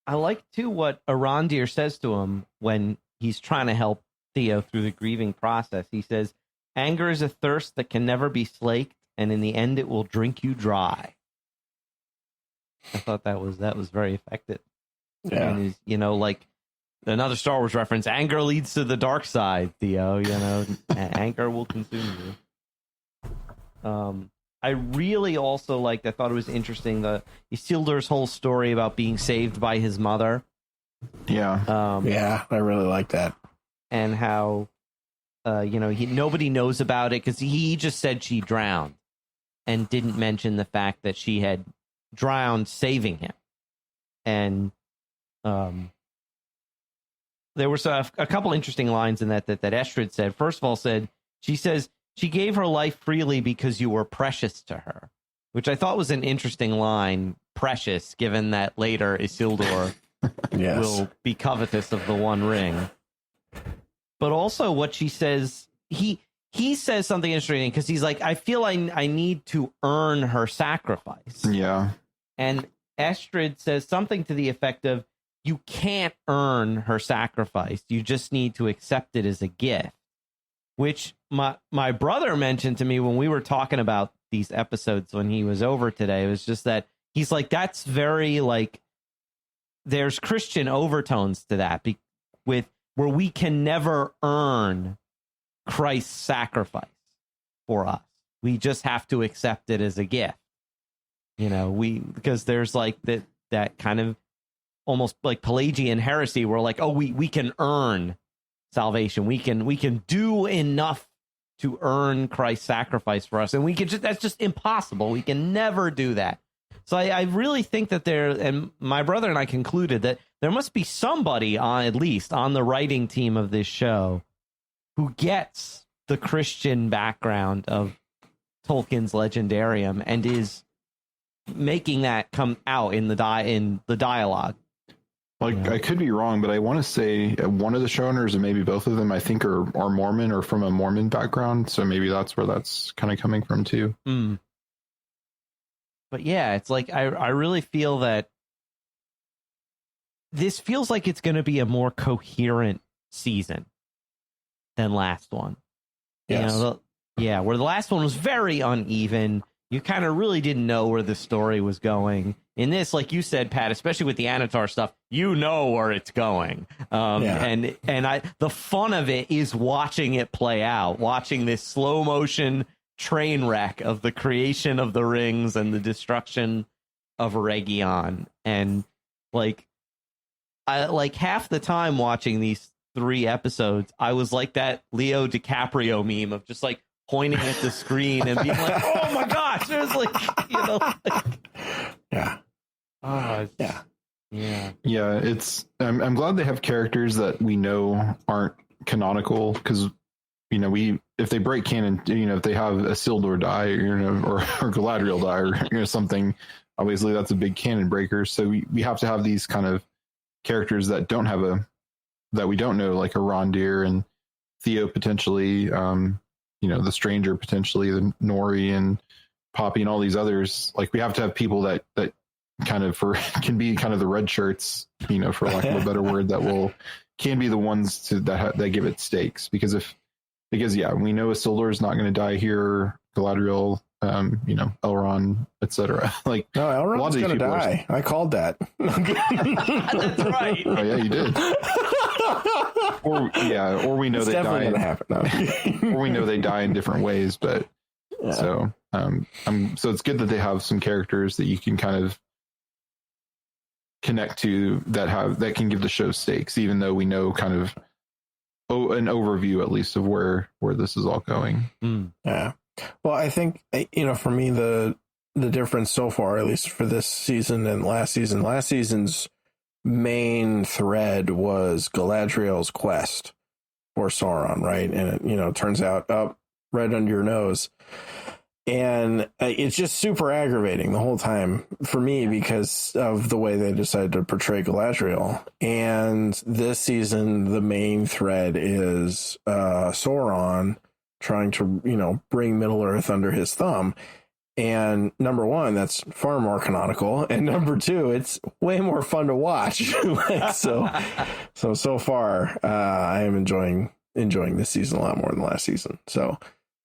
I like too what Arondir says to him when he's trying to help Theo through the grieving process. He says, "Anger is a thirst that can never be slaked, and in the end it will drink you dry." I thought that was very effective. Yeah. And is, like another Star Wars reference, anger leads to the dark side, Theo, anger will consume you. I really also I thought it was interesting, the Isildur's whole story about being saved by his mother. Yeah. Yeah, I really like that. And how, nobody knows about it because he just said she drowned and didn't mention the fact that she had drowned saving him. And there was a couple interesting lines in that Estrid said. First of all, she says, she gave her life freely because you were precious to her, which I thought was an interesting line, precious, given that later Isildur will be covetous of the One Ring. But also what she says, he says something interesting because he's like, I feel I need to earn her sacrifice. Yeah. And Estrid says something to the effect of, you can't earn her sacrifice. You just need to accept it as a gift, which my brother mentioned to me when we were talking about these episodes when he was over today. It was just that he's like, that's very there's Christian overtones to that where we can never earn Christ's sacrifice for us. We just have to accept it as a gift. Because there's that kind of almost like Pelagian heresy, where like, oh, we can earn salvation. We can do enough to earn Christ's sacrifice for us. And that's just impossible. We can never do that. So I really think that and my brother and I concluded that there must be somebody at least on the writing team of this show who gets the Christian background of Tolkien's Legendarium and is making that come out in the dialogue. Like, I could be wrong, but I want to say one of the showrunners, and maybe both of them, I think are Mormon or from a Mormon background. So maybe that's where that's kind of coming from too. But yeah, it's like I really feel that this feels like it's going to be a more coherent season than last one. Yes. Where the last one was very uneven. You kind of really didn't know where the story was going. In this, like you said, Pat, especially with the Anatar stuff, you know where it's going. And the fun of it is watching it play out, watching this slow motion train wreck of the creation of the rings and the destruction of Region. And I half the time watching these 3 episodes, I was like that Leo DiCaprio meme of just like pointing at the screen and being like, oh my gosh, it was like, It's I'm glad they have characters that we know aren't canonical, because if they break canon, if they have Isildur die, or Galadriel die, or something, obviously that's a big canon breaker. So we have to have these kind of characters that don't have that we don't know, like a Rondir and Theo potentially, the Stranger potentially, the Nori and Poppy and all these others. Like, we have to have people that kind of can be kind of the red shirts, for lack of a better word, that can be the ones that give it stakes. Because we know Isildur is not going to die here, Galadriel, Elrond, etc. Like, no, Elrond's going to die. I called that. That's right. Oh yeah, you did. Or we know it's they die. Definitely going to happen. No. Or we know they die in different ways. But so it's good that they have some characters that you can kind of connect to that can give the show stakes, even though we know kind of an overview at least of where this is all going. Yeah. Well, I think, for me, the difference so far, at least for this season and last season's main thread was Galadriel's quest for Sauron, right? And it turns out up right under your nose. And it's just super aggravating the whole time for me because of the way they decided to portray Galadriel. And this season, the main thread is Sauron trying to, bring Middle Earth under his thumb. And number one, that's far more canonical. And number two, it's way more fun to watch. So far, I am enjoying this season a lot more than last season. So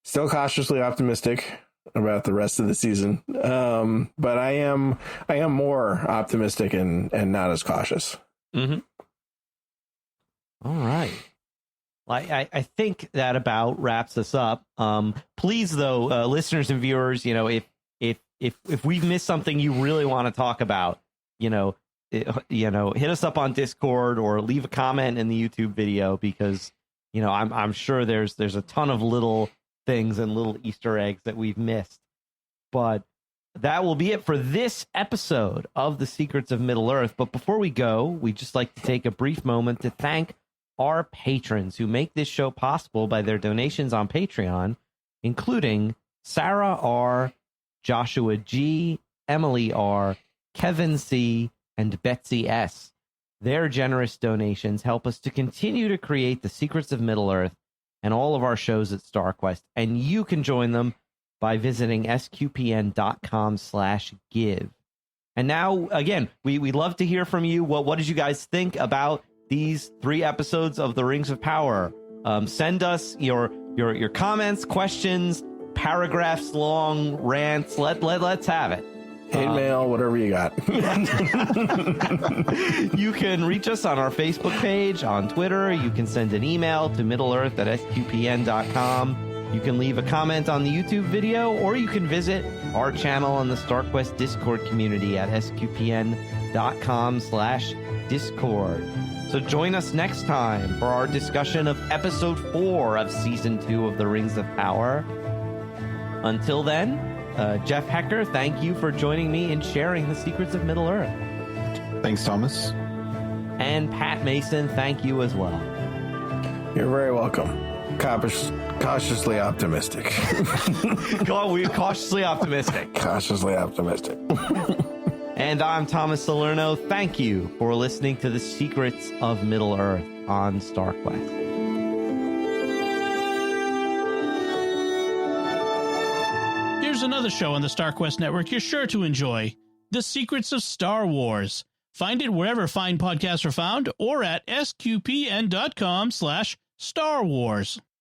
still cautiously optimistic about the rest of the season. But I am more optimistic and not as cautious. Mm-hmm. All right. I think that about wraps us up. Please, though, listeners and viewers, if we've missed something you really want to talk about, hit us up on Discord or leave a comment in the YouTube video, because I'm sure there's a ton of little things and little Easter eggs that we've missed. But that will be it for this episode of The Secrets of Middle-earth. But before we go, we'd just like to take a brief moment to thank our patrons who make this show possible by their donations on Patreon, including Sarah R., Joshua G., Emily R., Kevin C., and Betsy S. Their generous donations help us to continue to create The Secrets of Middle-earth and all of our shows at StarQuest, and you can join them by visiting sqpn.com/give. And now, again, we'd love to hear from you. What did you guys think about these 3 episodes of The Rings of Power? Send us your comments, questions, paragraphs long rants. Let's have it. Hate mail, whatever you got. You can reach us on our Facebook page, on Twitter. You can send an email to middleearth@sqpn.com. You can leave a comment on the YouTube video, or you can visit our channel on the StarQuest Discord community at sqpn.com/ discord. So join us next time for our discussion of episode 4 of season 2 of the Rings of Power. Until then, Jeff Haecker, thank you for joining me and sharing the secrets of Middle-earth. Thanks, Thomas. And Pat Mason, thank you as well. You're very welcome. Cautiously optimistic. We're cautiously optimistic. Cautiously optimistic. And I'm Thomas Salerno. Thank you for listening to the Secrets of Middle-earth on StarQuest. Here's another show on the StarQuest Network you're sure to enjoy, The Secrets of Star Wars. Find it wherever fine podcasts are found or at sqpn.com/Star Wars.